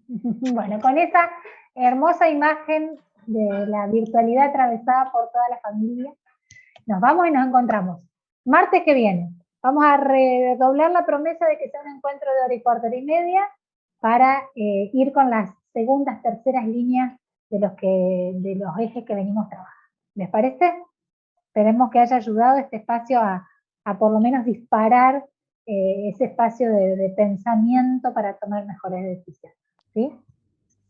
[SPEAKER 1] Bueno, con esa hermosa imagen de la virtualidad atravesada por toda la familia, nos vamos y nos encontramos. Martes que viene. Vamos a redoblar la promesa de que sea un encuentro de 1h15, para ir con las segundas, terceras líneas de los ejes que venimos trabajando. ¿Les parece? Esperemos que haya ayudado este espacio a por lo menos disparar ese espacio de pensamiento para tomar mejores decisiones. ¿Sí?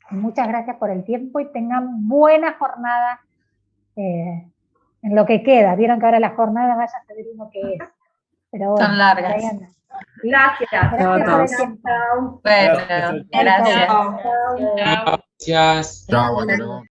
[SPEAKER 1] Muchas gracias por el tiempo y tengan buena jornada en lo que queda. Vieron que ahora la jornada vaya a saber uno qué es. Pero bueno,
[SPEAKER 11] son largas.
[SPEAKER 1] ¿Sí?
[SPEAKER 16] Gracias.
[SPEAKER 1] Gracias por el tiempo.
[SPEAKER 11] Bueno, gracias.
[SPEAKER 18] Gracias. Chao, hasta luego.